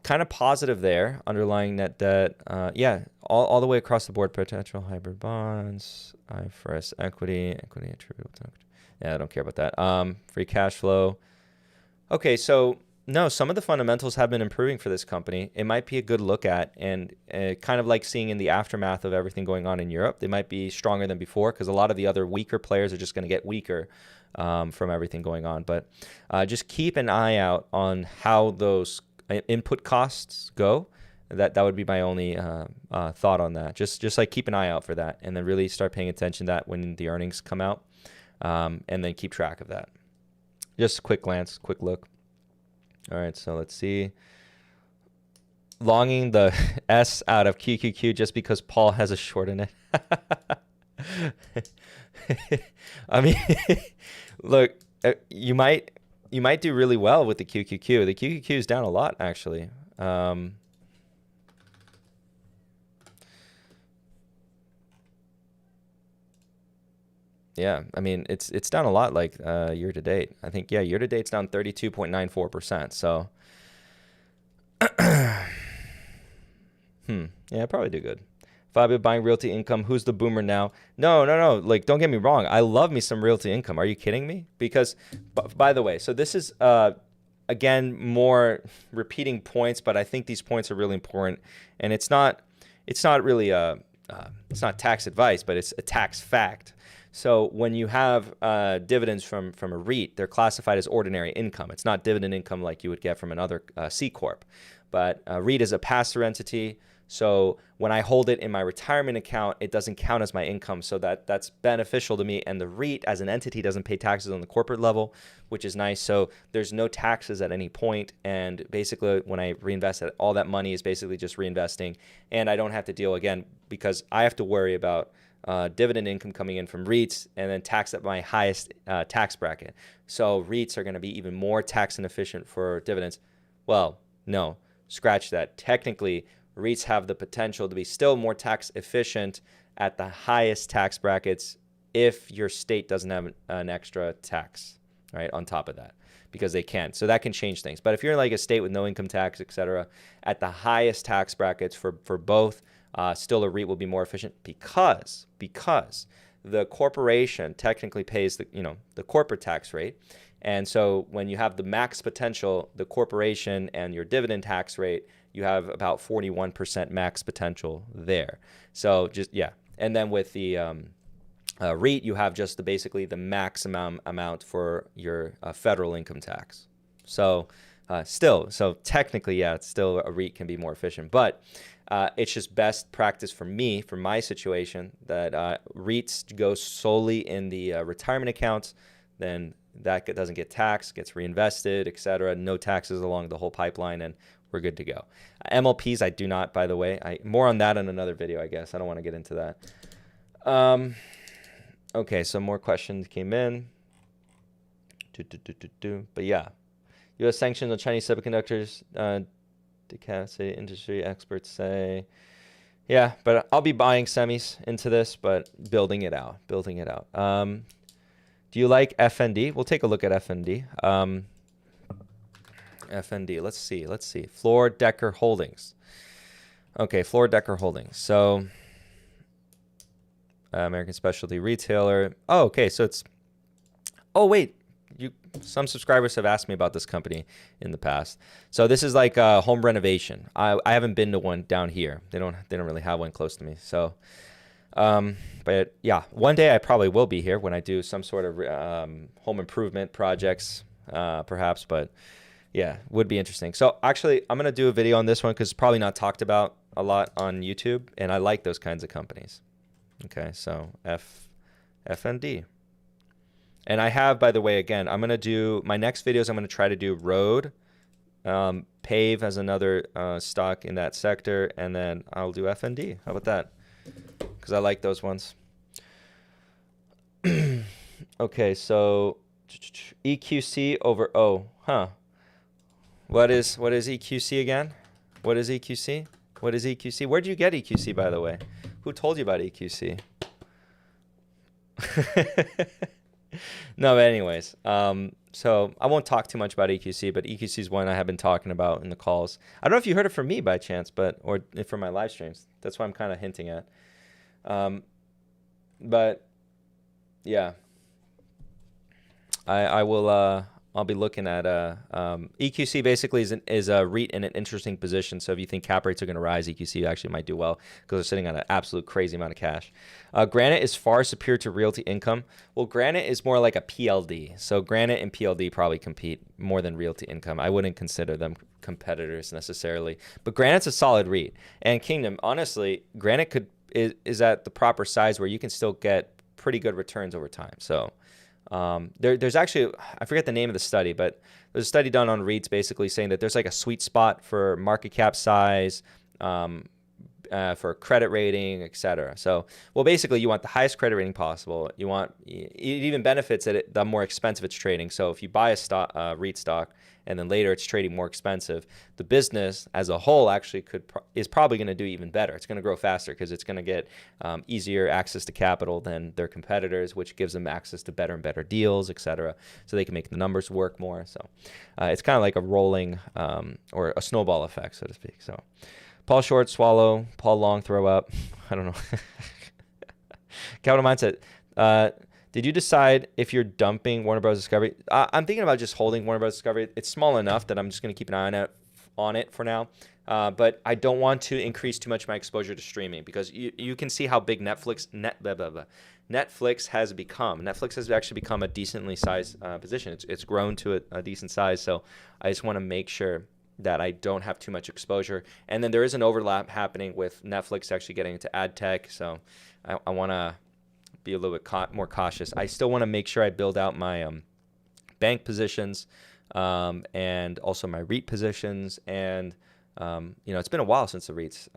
Kind of positive there. Underlying net debt. Yeah, all the way across the board. Potential hybrid bonds, IFRS equity attributable to equity. Yeah, I don't care about that. Free cash flow. Okay, so no, some of the fundamentals have been improving for this company. It might be a good look at, and kind of like seeing in the aftermath of everything going on in Europe, they might be stronger than before because a lot of the other weaker players are just going to get weaker from everything going on. But just keep an eye out on how those input costs go. That would be my only thought on that. Just like keep an eye out for that, and then really start paying attention to that when the earnings come out, and then keep track of that. Just a quick glance, quick look. All right, so let's see. Longing the S out of QQQ just because Paul has a short in it. I mean, look, you might do really well with the QQQ. The QQQ is down a lot, actually. Yeah, I mean, it's down a lot, like year to date. I think, yeah, year to date's down 32.94%. So, yeah, probably do good. Fabio buying realty income. Who's the boomer now? No. Like, don't get me wrong. I love me some realty income. Are you kidding me? Because, by the way, so this is again more repeating points, but I think these points are really important. And it's not really it's not tax advice, but it's a tax fact. So when you have dividends from a REIT, they're classified as ordinary income. It's not dividend income like you would get from another C Corp. But REIT is a pass-through entity. So when I hold it in my retirement account, it doesn't count as my income. So that's beneficial to me. And the REIT as an entity doesn't pay taxes on the corporate level, which is nice. So there's no taxes at any point. And basically when I reinvest it, all that money is basically just reinvesting. And I don't have to deal again because I have to worry about dividend income coming in from REITs and then tax at my highest tax bracket. So REITs are going to be even more tax inefficient for dividends. Well, no, scratch that. Technically, REITs have the potential to be still more tax efficient at the highest tax brackets if your state doesn't have an extra tax, right, on top of that, because they can. So that can change things. But if you're like a state with no income tax, et cetera, at the highest tax brackets for both, still a REIT will be more efficient because the corporation technically pays the corporate tax rate. And so when you have the max potential, the corporation and your dividend tax rate, you have about 41% max potential there. So just, yeah. And then with the REIT, you have just basically the maximum amount for your federal income tax. So so technically, yeah, it's still a REIT can be more efficient. But it's just best practice for me, for my situation, that REITs go solely in the retirement accounts, then that doesn't get taxed, gets reinvested, et cetera. No taxes along the whole pipeline, and we're good to go. MLPs, I do not, by the way. More on that in another video, I guess. I don't want to get into that. Okay, so more questions came in. But yeah, U.S. sanctions on Chinese semiconductors, decapacity industry experts say. Yeah, but I'll be buying semis into this, but building it out. Do you like FND? We'll take a look at FND. FND, let's see. Floor Decker Holdings. Okay, Floor Decker Holdings. So, American specialty retailer. Oh, okay, so it's, oh, wait. Some subscribers have asked me about this company in the past. So this is like a home renovation. I haven't been to one down here. They don't really have one close to me. So, but yeah, one day I probably will be here when I do some sort of home improvement projects, perhaps. But yeah, would be interesting. So actually, I'm gonna do a video on this one because it's probably not talked about a lot on YouTube, and I like those kinds of companies. Okay, so FND. And I have, by the way, again, I'm going to do my next videos. I'm going to try to do road, pave as another stock in that sector, and then I'll do FND. How about that? Because I like those ones. Okay, so EQC over O, huh? What is EQC again? What is EQC? What is EQC? Where did you get EQC, by the way? Who told you about EQC? No, but anyways, so I won't talk too much about EQC, but EQC is one I have been talking about in the calls. I don't know if you heard it from me by chance, or from my live streams. That's what I'm kind of hinting at. But yeah, I will. I'll be looking at EQC. Basically is a REIT in an interesting position. So if you think cap rates are going to rise, EQC actually might do well because they're sitting on an absolute crazy amount of cash. Granite is far superior to Realty Income. Well, Granite is more like a PLD. So Granite and PLD probably compete more than Realty Income. I wouldn't consider them competitors necessarily. But Granite's a solid REIT. And Kingdom, honestly, Granite is at the proper size where you can still get pretty good returns over time. So there's actually, I forget the name of the study, but there's a study done on REITs basically saying that there's like a sweet spot for market cap size, for credit rating, etc. So, well, basically you want the highest credit rating possible. You want, it even benefits it the more expensive it's trading. So if you buy a stock, REIT stock, and then later it's trading more expensive, the business as a whole actually is probably going to do even better. It's going to grow faster because it's going to get easier access to capital than their competitors, which gives them access to better and better deals, etc. So they can make the numbers work more. So it's kind of like a rolling or a snowball effect, so to speak. So Paul Short, swallow. Paul Long, throw up. I don't know. Capital Mindset. Did you decide if you're dumping Warner Bros. Discovery? I'm thinking about just holding Warner Bros. Discovery. It's small enough that I'm just going to keep an eye on it for now. But I don't want to increase too much my exposure to streaming because you can see how big Netflix has become. Netflix has actually become a decently sized position. It's grown to a decent size. So I just want to make sure that I don't have too much exposure. And then there is an overlap happening with Netflix actually getting into ad tech. So I want to be a little bit more cautious. I still want to make sure I build out my bank positions and also my REIT positions. And, it's been a while since the REITs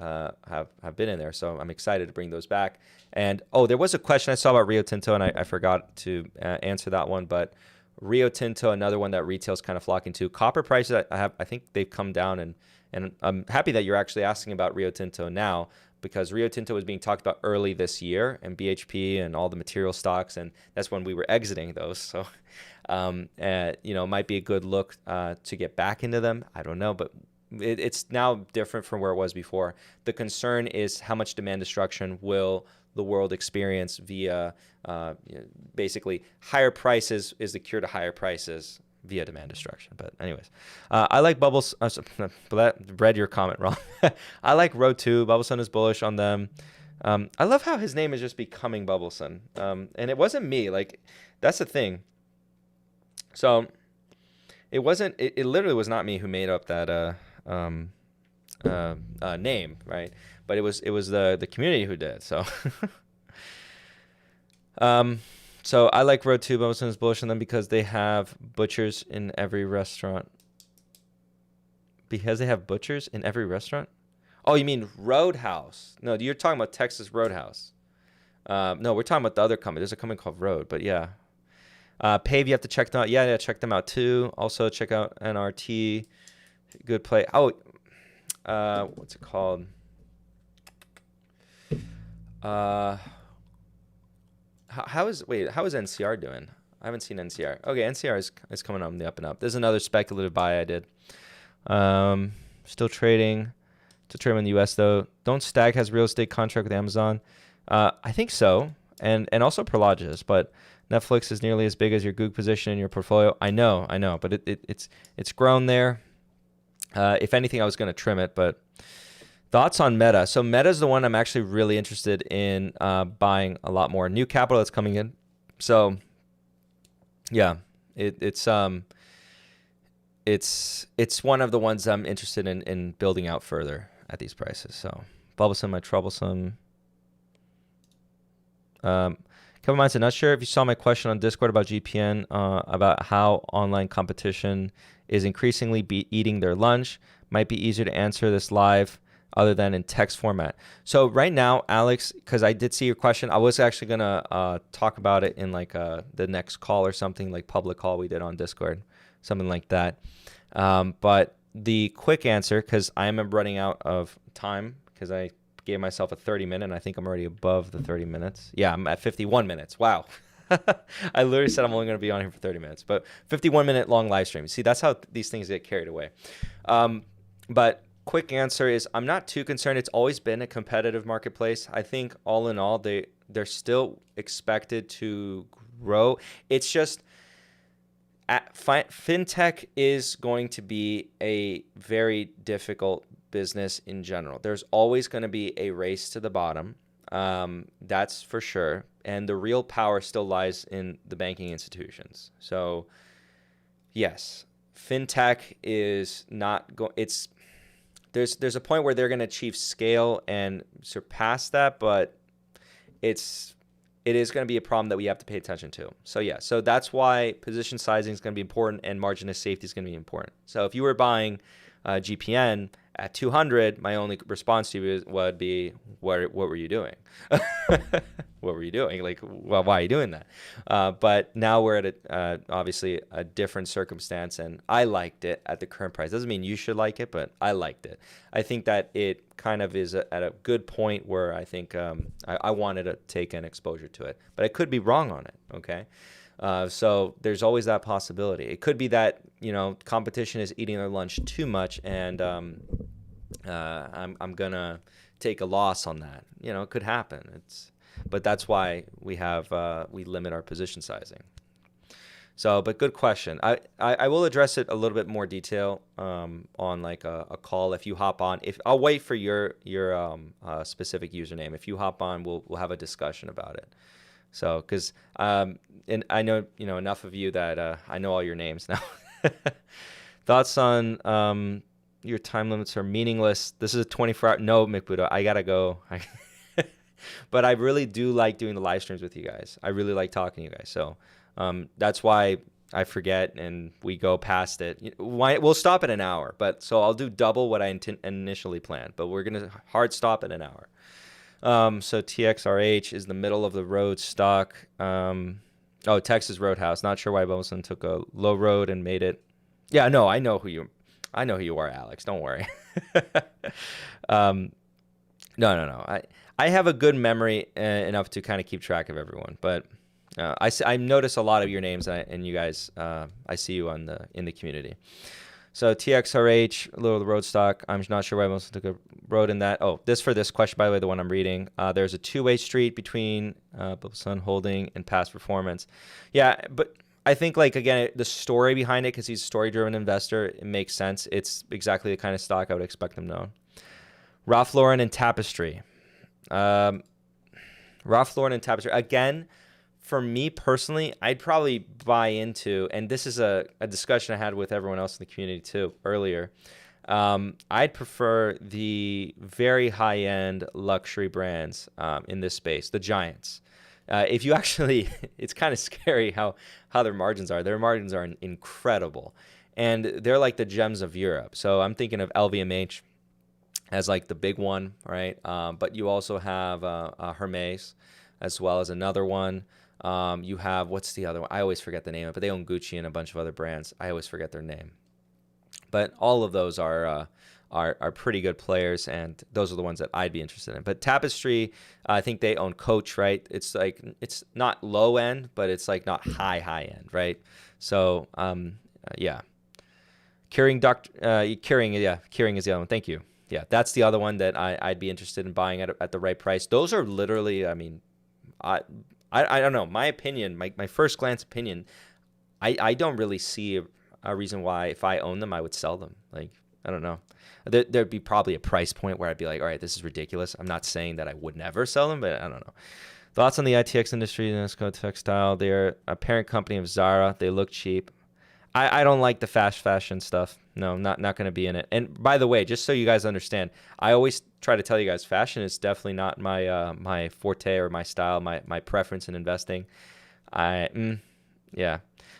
have been in there. So I'm excited to bring those back. And, there was a question I saw about Rio Tinto, and I forgot to answer that one. But Rio Tinto, another one that retail's kind of flocking to. Copper prices, I think they've come down. And I'm happy that you're actually asking about Rio Tinto now, because Rio Tinto was being talked about early this year, and BHP and all the material stocks, and that's when we were exiting those. So, it might be a good look to get back into them. I don't know, but it's now different from where it was before. The concern is how much demand destruction will the world experience via basically higher prices is the cure to higher prices via demand destruction. But anyways, I like Bubbles. Read your comment wrong. I like Road 2. Bubbleson is bullish on them. I love how his name is just becoming Bubbleson. And it wasn't me. Like, that's the thing. So it wasn't. It literally was not me who made up that name, right? But it was the community who did. So. So I like Road 2. Bubbleson is bullish on them because they have butchers in every restaurant. Because they have butchers in every restaurant? Oh, you mean Roadhouse? No, you're talking about Texas Roadhouse. No, we're talking about the other company. There's a company called Road, but yeah. Pave, you have to check them out. Yeah, check them out too. Also, check out NRT. Good play. Oh, what's it called? How is NCR doing? I haven't seen NCR. Okay, NCR is coming on the up and up. There's another speculative buy I did. Still trading in the US though. Don't Stag has real estate contract with Amazon? I think so, and also Prologis, but Netflix is nearly as big as your Goog position in your portfolio. I know, but it's grown there. If anything, I was going to trim it, but. Thoughts on Meta. So Meta is the one I'm actually really interested in buying a lot more. New capital that's coming in. So yeah, it's one of the ones I'm interested in building out further at these prices. So Bubblesome, my troublesome. Kevin Mine said, not sure if you saw my question on Discord about GPN, about how online competition is increasingly eating their lunch. Might be easier to answer this live other than in text format. So right now, Alex, because I did see your question, I was actually going to talk about it in like the next call or something, like public call we did on Discord, something like that. But the quick answer, because I am running out of time, because I gave myself a 30-minute, and I think I'm already above the 30 minutes. Yeah, I'm at 51 minutes. Wow. I literally said I'm only going to be on here for 30 minutes, but 51-minute long live stream. See, that's how these things get carried away. But quick answer is I'm not too concerned. It's always been a competitive marketplace. I think all in all, they're still expected to grow. It's just Fintech is going to be a very difficult business in general. There's always going to be a race to the bottom. That's for sure. And the real power still lies in the banking institutions. So yes, Fintech is not there's a point where they're going to achieve scale and surpass that, but it is going to be a problem that we have to pay attention to. So yeah, so that's why position sizing is going to be important and margin of safety is going to be important. So if you were buying GPN at 200, my only response to you would be, what were you doing? What were you doing? Like, well, why are you doing that? But now we're at obviously a different circumstance, and I liked it at the current price. Doesn't mean you should like it, but I liked it. I think that it kind of is at a good point where I think I wanted to take an exposure to it, but I could be wrong on it. Okay. So there's always that possibility. It could be that, competition is eating their lunch too much, and I'm gonna take a loss on that. It could happen. But that's why we limit our position sizing. So, but good question. I will address it a little bit more detail on like a call if you hop on. I'll wait for your specific username. If you hop on, we'll have a discussion about it. So, because and I know enough of you that I know all your names now. Thoughts on your time limits are meaningless. This is a 24-hour. No, McBudo, I gotta go. But I really do like doing the live streams with you guys. I really like talking to you guys. So that's why I forget and we go past it. We'll stop at an hour, but so I'll do double what I initially planned. But we're gonna hard stop at an hour. So TXRH is the middle of the road stock. Texas Roadhouse. Not sure why Bosun took a low road and made it. Yeah, no, I know who you are, Alex. Don't worry. No. I have a good memory enough to kind of keep track of everyone, but I notice a lot of your names and you guys. I see you in the community. So TXRH, a little of the road stock. I'm not sure why most took a road in that. Oh, this question, by the way, the one I'm reading. There's a two-way street between Sun Holding and past performance. Yeah, but I think, like, again, the story behind it, because he's a story-driven investor, it makes sense. It's exactly the kind of stock I would expect him to own. Ralph Lauren and Tapestry. Ralph Lauren and Tapestry. Again, for me personally, I'd probably buy into, and this is a discussion I had with everyone else in the community too earlier, I'd prefer the very high-end luxury brands in this space, the giants. If you actually, it's kind of scary how their margins are. Their margins are incredible, and they're like the gems of Europe. So I'm thinking of LVMH as like the big one, right? But you also have Hermes as well as another one. You have, what's the other one? I always forget the name of it, but they own Gucci and a bunch of other brands. I always forget their name. But all of those are pretty good players, and those are the ones that I'd be interested in. But Tapestry, I think they own Coach, right? It's like, it's not low end, but it's like not high end, right? So, yeah. Kering is the other one. Thank you. Yeah, that's the other one that I'd be interested in buying at the right price. Those are literally, I mean, I don't know. My opinion, my first glance opinion, I don't really see a reason why if I own them, I would sell them. Like, I don't know. There'd be probably a price point where I'd be like, all right, this is ridiculous. I'm not saying that I would never sell them, but I don't know. Thoughts on the ITX industry, Nesco Textile. They're a parent company of Zara. They look cheap. I don't like the fast fashion stuff. No, not going to be in it. And by the way, just so you guys understand, I always try to tell you guys, fashion is definitely not my my forte or my style, my preference in investing. Yeah.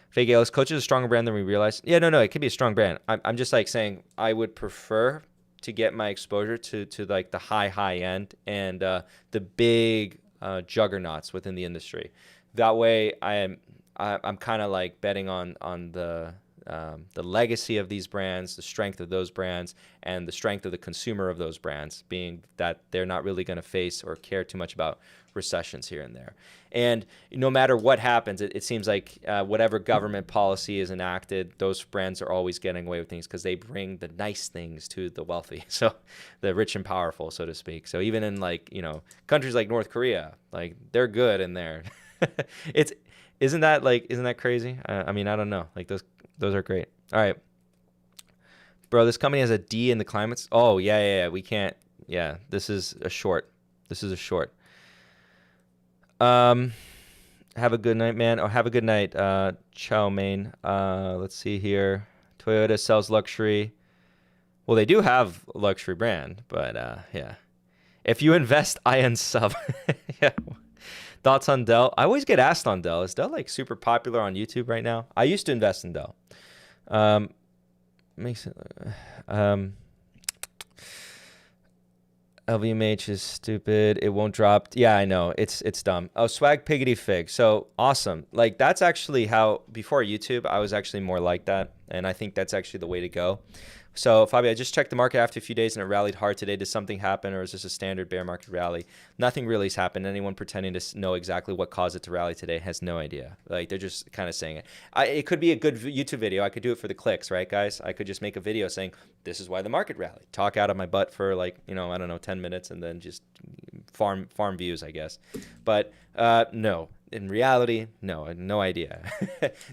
Fake Alice, Coach is a stronger brand than we realize. Yeah, no, it could be a strong brand. I'm just like saying I would prefer to get my exposure to like the high end and the big juggernauts within the industry. That way, I'm kind of like betting on the legacy of these brands, the strength of those brands, and the strength of the consumer of those brands, being that they're not really going to face or care too much about recessions here and there. And no matter what happens, it seems like whatever government policy is enacted, those brands are always getting away with things because they bring the nice things to the wealthy, so the rich and powerful, so to speak. So even in like, you know, countries like North Korea, like they're good in there. Isn't that crazy? I mean, I don't know. Like those are great. All right, bro. This company has a D in the climates. Oh yeah. We can't. Yeah, this is a short. Have a good night, man. Oh, have a good night, Chow Mein. Let's see here. Toyota sells luxury. Well, they do have a luxury brand, but yeah. If you invest, I sub. Yeah. Thoughts on Dell? I always get asked on Dell. Is Dell like super popular on YouTube right now? I used to invest in Dell. LVMH is stupid. It won't drop. Yeah, I know. It's dumb. Oh, swag piggity fig. So awesome. Like that's actually how before YouTube, I was actually more like that. And I think that's actually the way to go. So Fabio, I just checked the market after a few days and it rallied hard today. Does something happen or is this a standard bear market rally? Nothing really has happened. Anyone pretending to know exactly what caused it to rally today has no idea. Like they're just kind of saying it. It could be a good YouTube video. I could do it for the clicks, right, guys? I could just make a video saying this is why the market rallied. Talk out of my butt for like, you know, I don't know, 10 minutes and then just farm views, I guess. But no. In reality, no, no idea.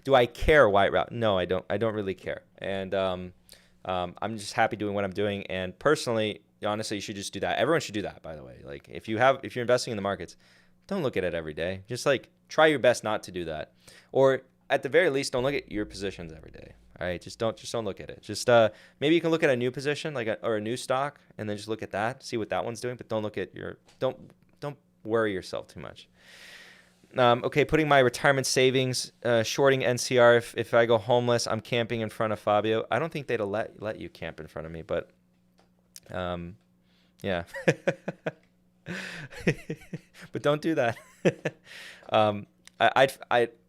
Do I care why it rallied? No, I don't. I don't really care. And I'm just happy doing what I'm doing. And personally, honestly, you should just do that. Everyone should do that, by the way. Like if you're investing in the markets, don't look at it every day. Just like try your best not to do that. Or at the very least, don't look at your positions every day. All right. Just don't look at it. Just maybe you can look at a new position or a new stock and then just look at that, see what that one's doing. But don't look at don't worry yourself too much. Okay, putting my retirement savings, shorting NCR. If I go homeless, I'm camping in front of Fabio. I don't think they'd let you camp in front of me, but yeah. But don't do that.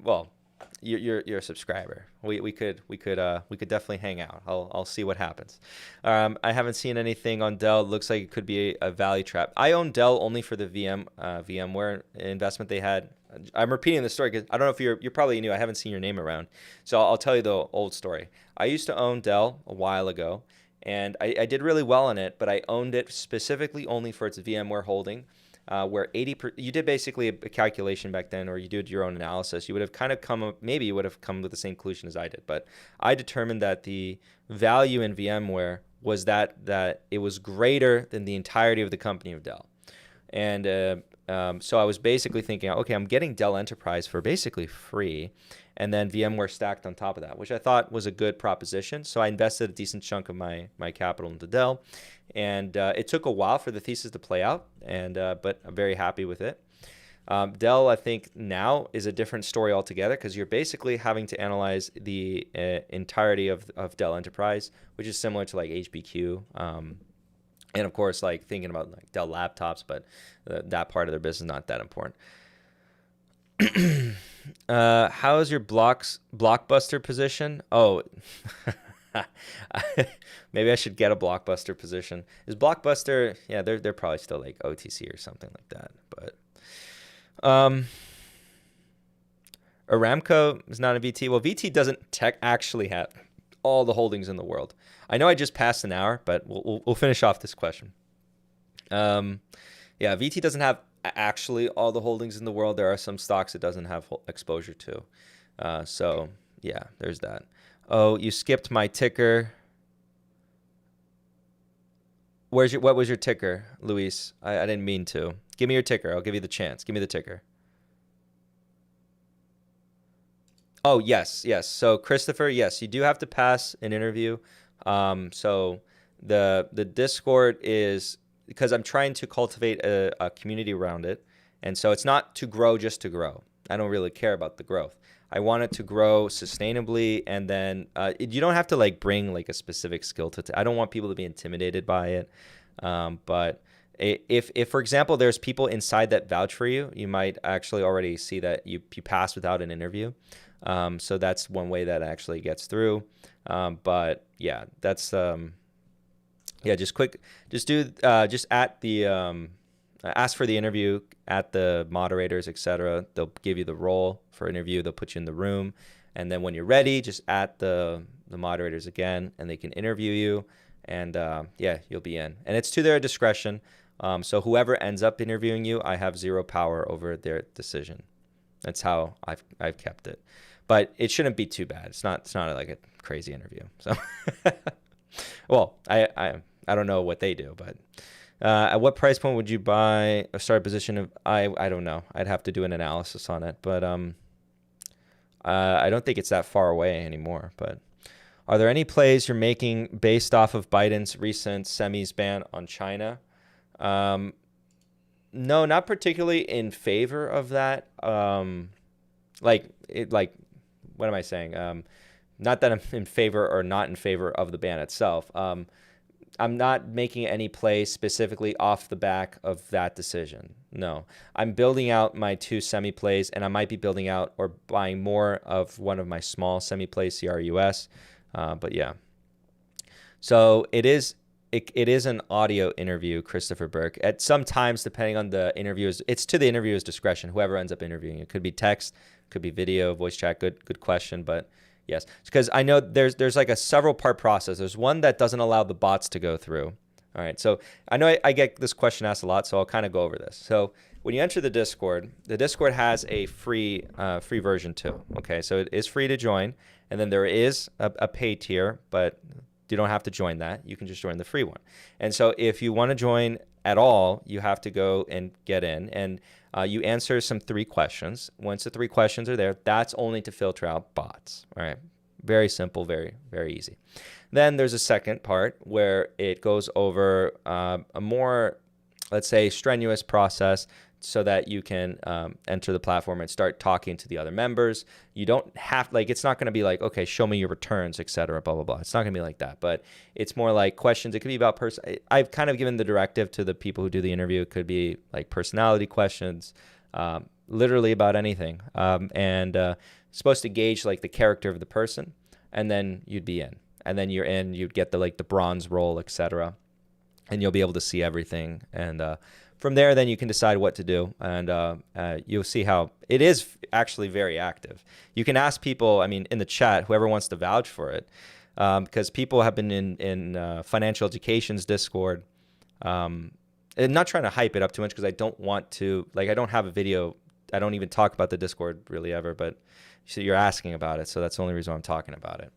Well, you're a subscriber. We could definitely hang out. I'll see what happens. I haven't seen anything on Dell. It looks like it could be a value trap. I own Dell only for the VMware investment they had. I'm repeating the story because I don't know if you're probably new. I haven't seen your name around, so I'll tell you the old story. I used to own Dell a while ago, and I did really well on it, but I owned it specifically only for its VMware holding. Where you did basically a calculation back then, or you did your own analysis, you would have kind of come with the same conclusion as I did. But I determined that the value in VMware was that it was greater than the entirety of the company of Dell. And so I was basically thinking, okay, I'm getting Dell Enterprise for basically free, and then VMware stacked on top of that, which I thought was a good proposition. So I invested a decent chunk of my capital into Dell. And it took a while for the thesis to play out, but I'm very happy with it. Dell, I think now is a different story altogether because you're basically having to analyze the entirety of Dell Enterprise, which is similar to like HBQ. And of course, like thinking about like Dell laptops, but that part of their business is not that important. How is your Blockbuster position? Oh, maybe I should get a Blockbuster position. Is Blockbuster? Yeah, they're probably still like OTC or something like that. But Aramco is not a VT. Well, VT doesn't actually have all the holdings in the world. I know I just passed an hour, but we'll finish off this question. Yeah, VT doesn't have actually all the holdings in the world. There are some stocks it doesn't have exposure to. So yeah, there's that. Oh, you skipped my ticker. What was your ticker, Luis? I didn't mean to. Give me your ticker. I'll give you the chance. Give me the ticker. Oh, yes, yes. So Christopher, yes, you do have to pass an interview. So the Discord is because I'm trying to cultivate a community around it. And so it's not to grow just to grow. I don't really care about the growth. I want it to grow sustainably, and then you don't have to like bring like a specific skill to. I don't want people to be intimidated by it. But if for example there's people inside that vouch for you, you might actually already see that you passed without an interview. So that's one way that actually gets through. But yeah, that's yeah. Just at the ask for the interview at the moderators, etc. They'll give you the role for interview. They'll put you in the room, and then when you're ready, just at the moderators again, and they can interview you, and yeah, you'll be in. And it's to their discretion. So whoever ends up interviewing you, I have zero power over their decision. That's how I've kept it. But it shouldn't be too bad. It's not like a crazy interview. So, well, I don't know what they do, but at what price point would you buy a starting position of? I don't know. I'd have to do an analysis on it, but I don't think it's that far away anymore. But are there any plays you're making based off of Biden's recent semis ban on China? No, not particularly in favor of that. What am I saying? Not that I'm in favor or not in favor of the ban itself. I'm not making any play specifically off the back of that decision. No, I'm building out my 2 semi plays, and I might be building out or buying more of one of my small semi plays, CRUS. But yeah, so it is an audio interview, Christopher Burke. At some times, depending on the interviewer's, it's to the interviewer's discretion. Whoever ends up interviewing, it could be text, could be video, voice chat. Good question, but yes, because I know there's like a several part process. There's one that doesn't allow the bots to go through. All right, so I know I get this question asked a lot, so I'll kind of go over this. So when you enter the Discord has a free version too. Okay, so it is free to join, and then there is a paid tier, but you don't have to join that. You can just join the free one. And so if you want to join at all, you have to go and get in, and you answer some 3 questions. Once the 3 questions are there, that's only to filter out bots. All right, very simple, very, very easy. Then there's a second part where it goes over a more, let's say, strenuous process so that you can enter the platform and start talking to the other members. You don't have, like, it's not going to be like, okay, show me your returns, etc., blah, blah, blah. It's not going to be like that, but it's more like questions. It could be about I've kind of given the directive to the people who do the interview. It could be like personality questions, literally about anything. And supposed to gauge like the character of the person, and then you'd be in. And then you're in, you'd get the bronze role, etc., and you'll be able to see everything. And from there, then you can decide what to do, and you'll see how it is actually very active. You can ask people, I mean, in the chat, whoever wants to vouch for it, because people have been in financial education's Discord, and not trying to hype it up too much because I don't want to, I don't have a video. I don't even talk about the Discord really ever, but so you're asking about it, so that's the only reason I'm talking about it.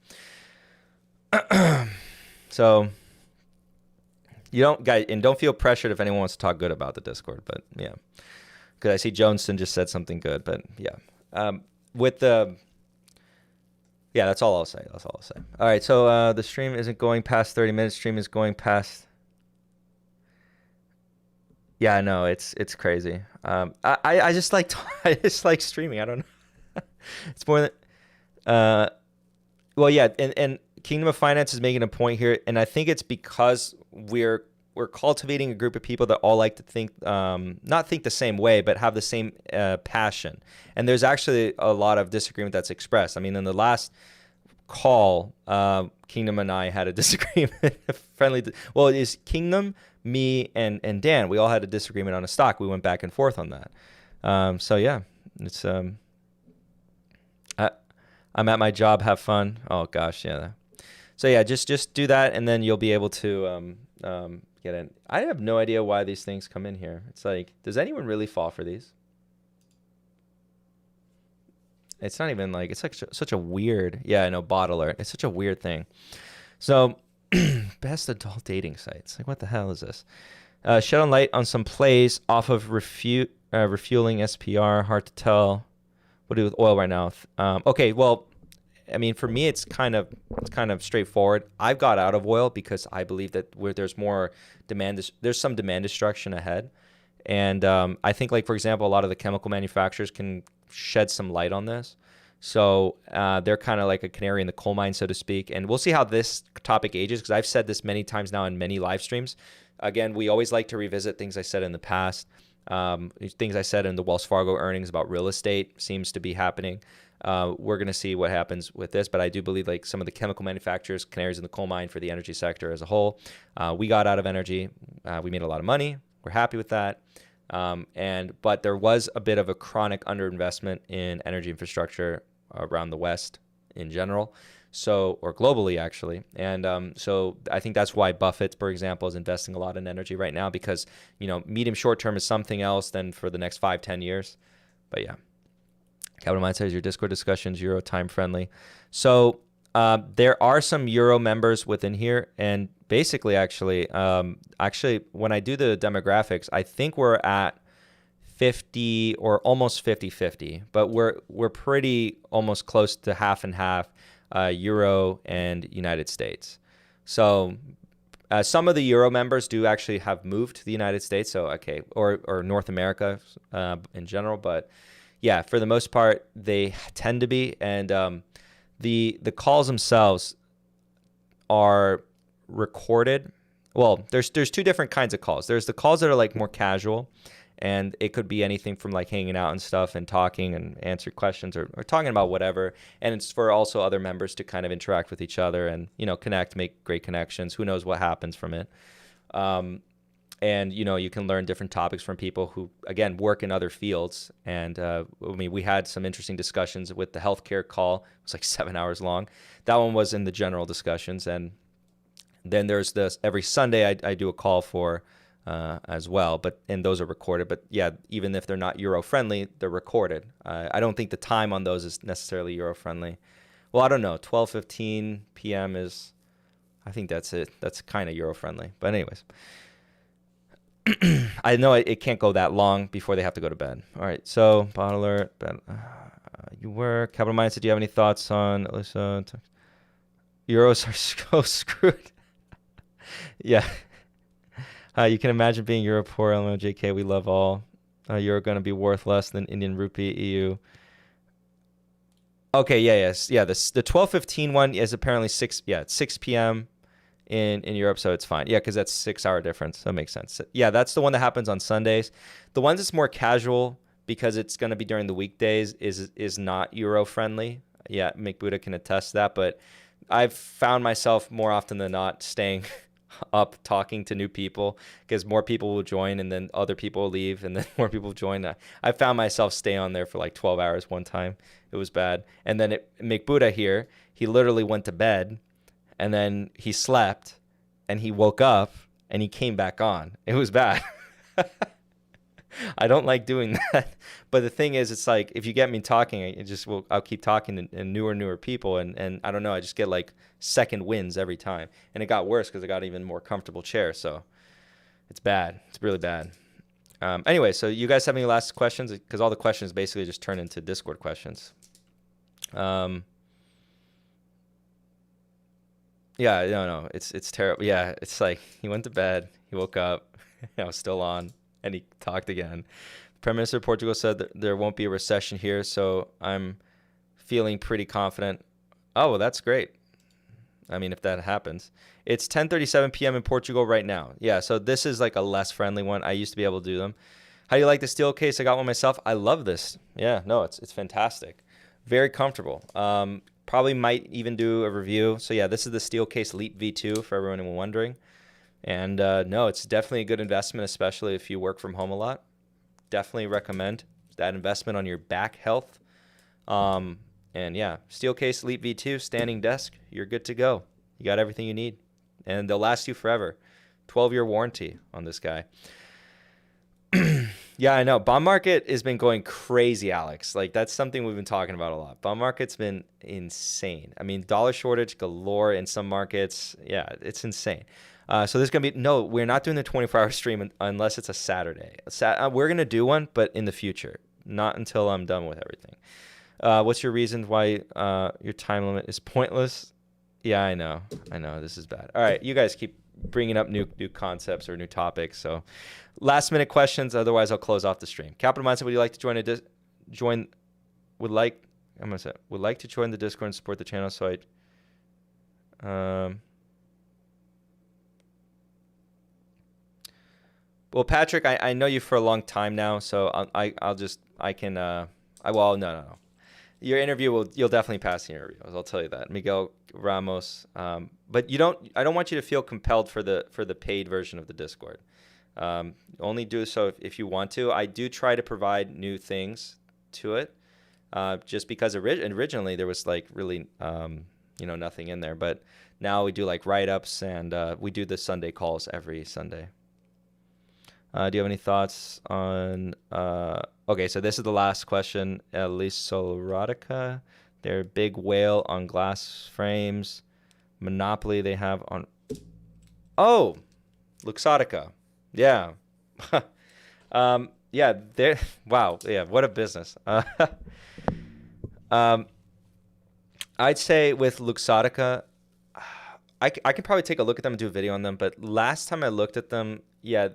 So don't feel pressured if anyone wants to talk good about the Discord, but yeah, because I see Joneston just said something good, but yeah, that's all I'll say. All right, so the stream isn't going past 30 minutes. Stream is going past. Yeah, I know it's crazy. I just like I just like streaming. I don't know. It's more than well, yeah, and Kingdom of Finance is making a point here, and I think it's because we're cultivating a group of people that all like to think, not think the same way, but have the same passion. And there's actually a lot of disagreement that's expressed. I mean, in the last call, Kingdom and I had a disagreement. Well, it is Kingdom, me, and Dan. We all had a disagreement on a stock. We went back and forth on that. So yeah, it's I'm at my job. Have fun. Oh gosh, yeah. So yeah, just do that, and then you'll be able to get in. I have no idea why these things come in here. It's like, does anyone really fall for these? It's not even like, it's like such a weird, yeah, I know, bot alert. It's such a weird thing. So best adult dating sites. Like, what the hell is this? Shed on light on some plays off of refueling SPR. Hard to tell What do with oil right now? Okay, well, I mean, for me, it's kind of straightforward. I've got out of oil because I believe that where there's more demand, there's some demand destruction ahead. And I think, like, for example, a lot of the chemical manufacturers can shed some light on this. So they're kind of like a canary in the coal mine, so to speak. And we'll see how this topic ages, because I've said this many times now in many live streams. Again, we always like to revisit things I said in the past. Things I said in the Wells Fargo earnings about real estate seems to be happening. We're going to see what happens with this, but I do believe like some of the chemical manufacturers, canaries in the coal mine for the energy sector as a whole. We got out of energy. We made a lot of money. We're happy with that. But there was a bit of a chronic underinvestment in energy infrastructure around the West in general, or globally actually. And so I think that's why Buffett, for example, is investing a lot in energy right now, because, medium short term is something else than for the next 5-10 years. But yeah. Capital Mind says your Discord discussions Euro time friendly. So there are some Euro members within here, and basically, actually, when I do the demographics, I think we're at 50 or almost 50-50, but we're pretty almost close to half and half Euro and United States. So some of the Euro members do actually have moved to the United States, so okay, or North America in general, but yeah, for the most part, they tend to be. And the calls themselves are recorded. Well, there's two different kinds of calls. There's the calls that are like more casual, and it could be anything from like hanging out and stuff and talking and answering questions or talking about whatever. And it's for also other members to kind of interact with each other and, connect, make great connections. Who knows what happens from it. And, you can learn different topics from people who, again, work in other fields. And we had some interesting discussions with the healthcare call. It was like 7 hours long. That one was in the general discussions. And then there's this every Sunday I do a call for as well. And those are recorded. But yeah, even if they're not Euro friendly, they're recorded. I don't think the time on those is necessarily Euro friendly. Well, I don't know. 12:15 p.m. is, I think that's it. That's kind of Euro friendly. But anyways. I know it can't go that long before they have to go to bed. All right, so bottler, you were Capital Mind said, do you have any thoughts on Alyssa? Euros are so screwed. Yeah, you can imagine being Euro poor. LMJK, we love all. Euro going to be worth less than Indian rupee EU. Okay, yeah. The 12:15 one is apparently 6 p.m. in Europe, so it's fine. Yeah, because that's 6 hour difference. That makes sense. Yeah, that's the one that happens on Sundays. The ones that's more casual, because it's going to be during the weekdays, is not Euro friendly. Yeah, McBuddha can attest to that. But I've found myself more often than not staying up talking to new people, because more people will join and then other people will leave and then more people will join. I found myself staying on there for like 12 hours one time. It was bad. And then McBuddha here, he literally went to bed. And then he slept, and he woke up, and he came back on. It was bad. I don't like doing that. But the thing is, it's like, if you get me talking, I'll keep talking to newer people. And I don't know, I just get like second wins every time. And it got worse because I got even more comfortable chair. So it's bad. It's really bad. Anyway, so you guys have any last questions? Because all the questions basically just turn into Discord questions. Yeah, no, it's terrible. Yeah, it's like he went to bed, he woke up, I was still on, and he talked again. Prime Minister of Portugal said that there won't be a recession here, so I'm feeling pretty confident. Oh, well, that's great. I mean, if that happens. It's 10:37 p.m. in Portugal right now. Yeah, so this is like a less friendly one. I used to be able to do them. How do you like the steel case? I got one myself. I love this. Yeah, no, it's fantastic. Very comfortable. Probably might even do a review. So yeah, this is the Steelcase Leap V2 for everyone wondering. And no, it's definitely a good investment, especially if you work from home a lot. Definitely recommend that investment on your back health. And yeah, Steelcase Leap V2, standing desk, you're good to go. You got everything you need. And they'll last you forever. 12-year warranty on this guy. Yeah, I know. Bond market has been going crazy, Alex. Like, that's something we've been talking about a lot. Bond market's been insane. I mean, dollar shortage galore in some markets. Yeah, it's insane. So there's going to be, no, we're not doing the 24-hour stream unless it's a Saturday. We're going to do one, but in the future, not until I'm done with everything. What's your reason why your time limit is pointless? Yeah, I know. This is bad. All right, you guys keep bringing up new concepts or new topics. So, last minute questions. Otherwise, I'll close off the stream. Capital Mindset, would you like to would like to join the Discord and support the channel? So well, Patrick, I know you for a long time now, so no. Your interview you'll definitely pass the interview. I'll tell you that. Miguel Ramos. But I don't want you to feel compelled for the paid version of the Discord. Only do so if you want to. I do try to provide new things to it. Just because originally there was like really nothing in there, but now we do like write-ups and we do the Sunday calls every Sunday. Do you have any thoughts on okay, so this is the last question. Lisolotica, they're big whale on glass frames. Monopoly they have on Luxottica. Yeah. Yeah, they're wow, yeah, what a business. I'd say with Luxottica, I can probably take a look at them and do a video on them, but last time I looked at them, yeah,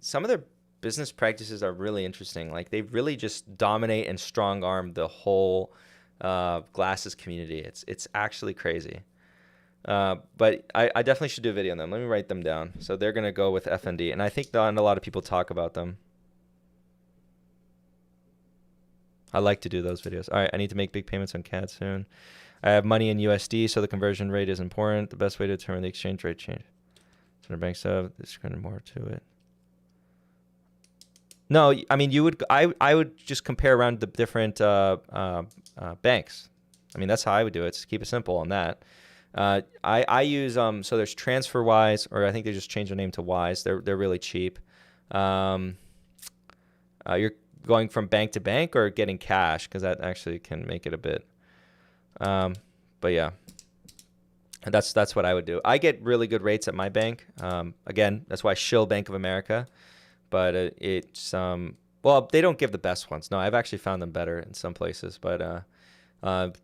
some of their business practices are really interesting. Like they really just dominate and strong arm the whole glasses community. It's actually crazy. But I definitely should do a video on them. Let me write them down. So they're gonna go with FND, and I think not a lot of people talk about them. I like to do those videos. All right, I need to make big payments on CAD soon. I have money in USD, so the conversion rate is important. The best way to determine the exchange rate change. So the banks have there's kind of more to it. No, I mean I would just compare around the different banks. I mean that's how I would do it. Just keep it simple on that. I use so there's TransferWise, or I think they just changed their name to Wise. They're really cheap. You're going from bank to bank or getting cash, because that actually can make it a bit. But yeah, that's what I would do. I get really good rates at my bank. Again, that's why I shill Bank of America. But it's well, they don't give the best ones. No, I've actually found them better in some places. But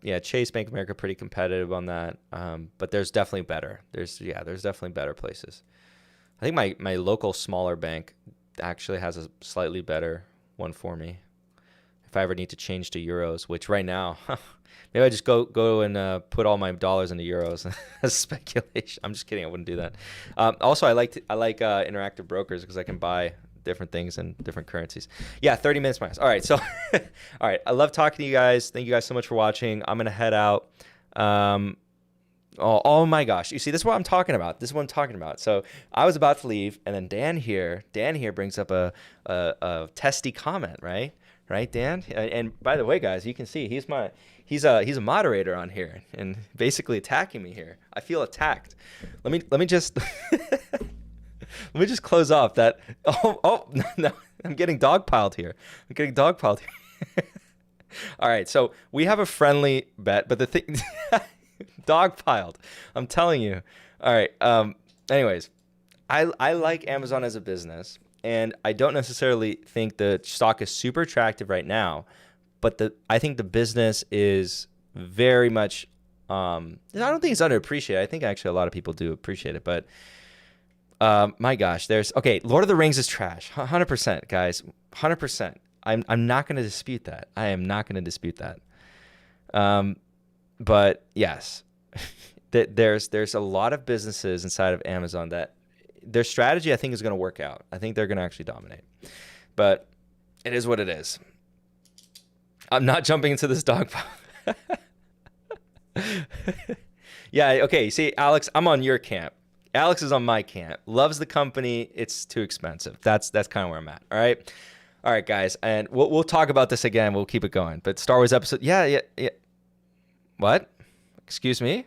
yeah, Chase, Bank of America, pretty competitive on that. But there's definitely better. There's definitely better places. I think my local smaller bank actually has a slightly better one for me. If I ever need to change to euros, which right now, maybe I just go and put all my dollars into euros as speculation. I'm just kidding. I wouldn't do that. Also, I like interactive brokers because I can buy different things in different currencies. Yeah, 30 minutes minus. All right, so all right. I love talking to you guys. Thank you guys so much for watching. I'm gonna head out. Oh my gosh! You see, this is what I'm talking about. So I was about to leave, and then Dan here brings up a testy comment, right? Right, Dan? And by the way, guys, you can see he's a moderator on here and basically attacking me here. I feel attacked. Let me just let me just close off that. Oh no, I'm getting dogpiled here. All right, so we have a friendly bet, but the thing dogpiled. I'm telling you. All right. Anyways, I like Amazon as a business. And I don't necessarily think the stock is super attractive right now, but I think the business is very much, I don't think it's underappreciated. I think actually a lot of people do appreciate it, but my gosh, Lord of the Rings is trash. 100%, guys, 100%. I'm not going to dispute that. I am not going to dispute that. But yes, there's a lot of businesses inside of Amazon that their strategy, I think, is going to work out. I think they're going to actually dominate. But it is what it is. I'm not jumping into this dog pile. Yeah, okay. See, Alex, I'm on your camp. Alex is on my camp. Loves the company. It's too expensive. That's kind of where I'm at. All right, guys. And we'll talk about this again. We'll keep it going. But Star Wars episode, yeah. What? Excuse me?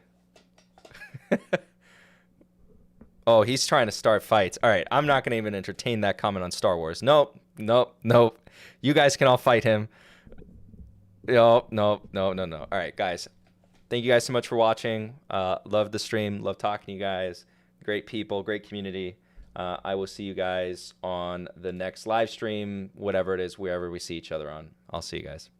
Oh, he's trying to start fights. All right, I'm not going to even entertain that comment on Star Wars. Nope. You guys can all fight him. No. All right, guys. Thank you guys so much for watching. Love the stream. Love talking to you guys. Great people, great community. I will see you guys on the next live stream, whatever it is, wherever we see each other on. I'll see you guys.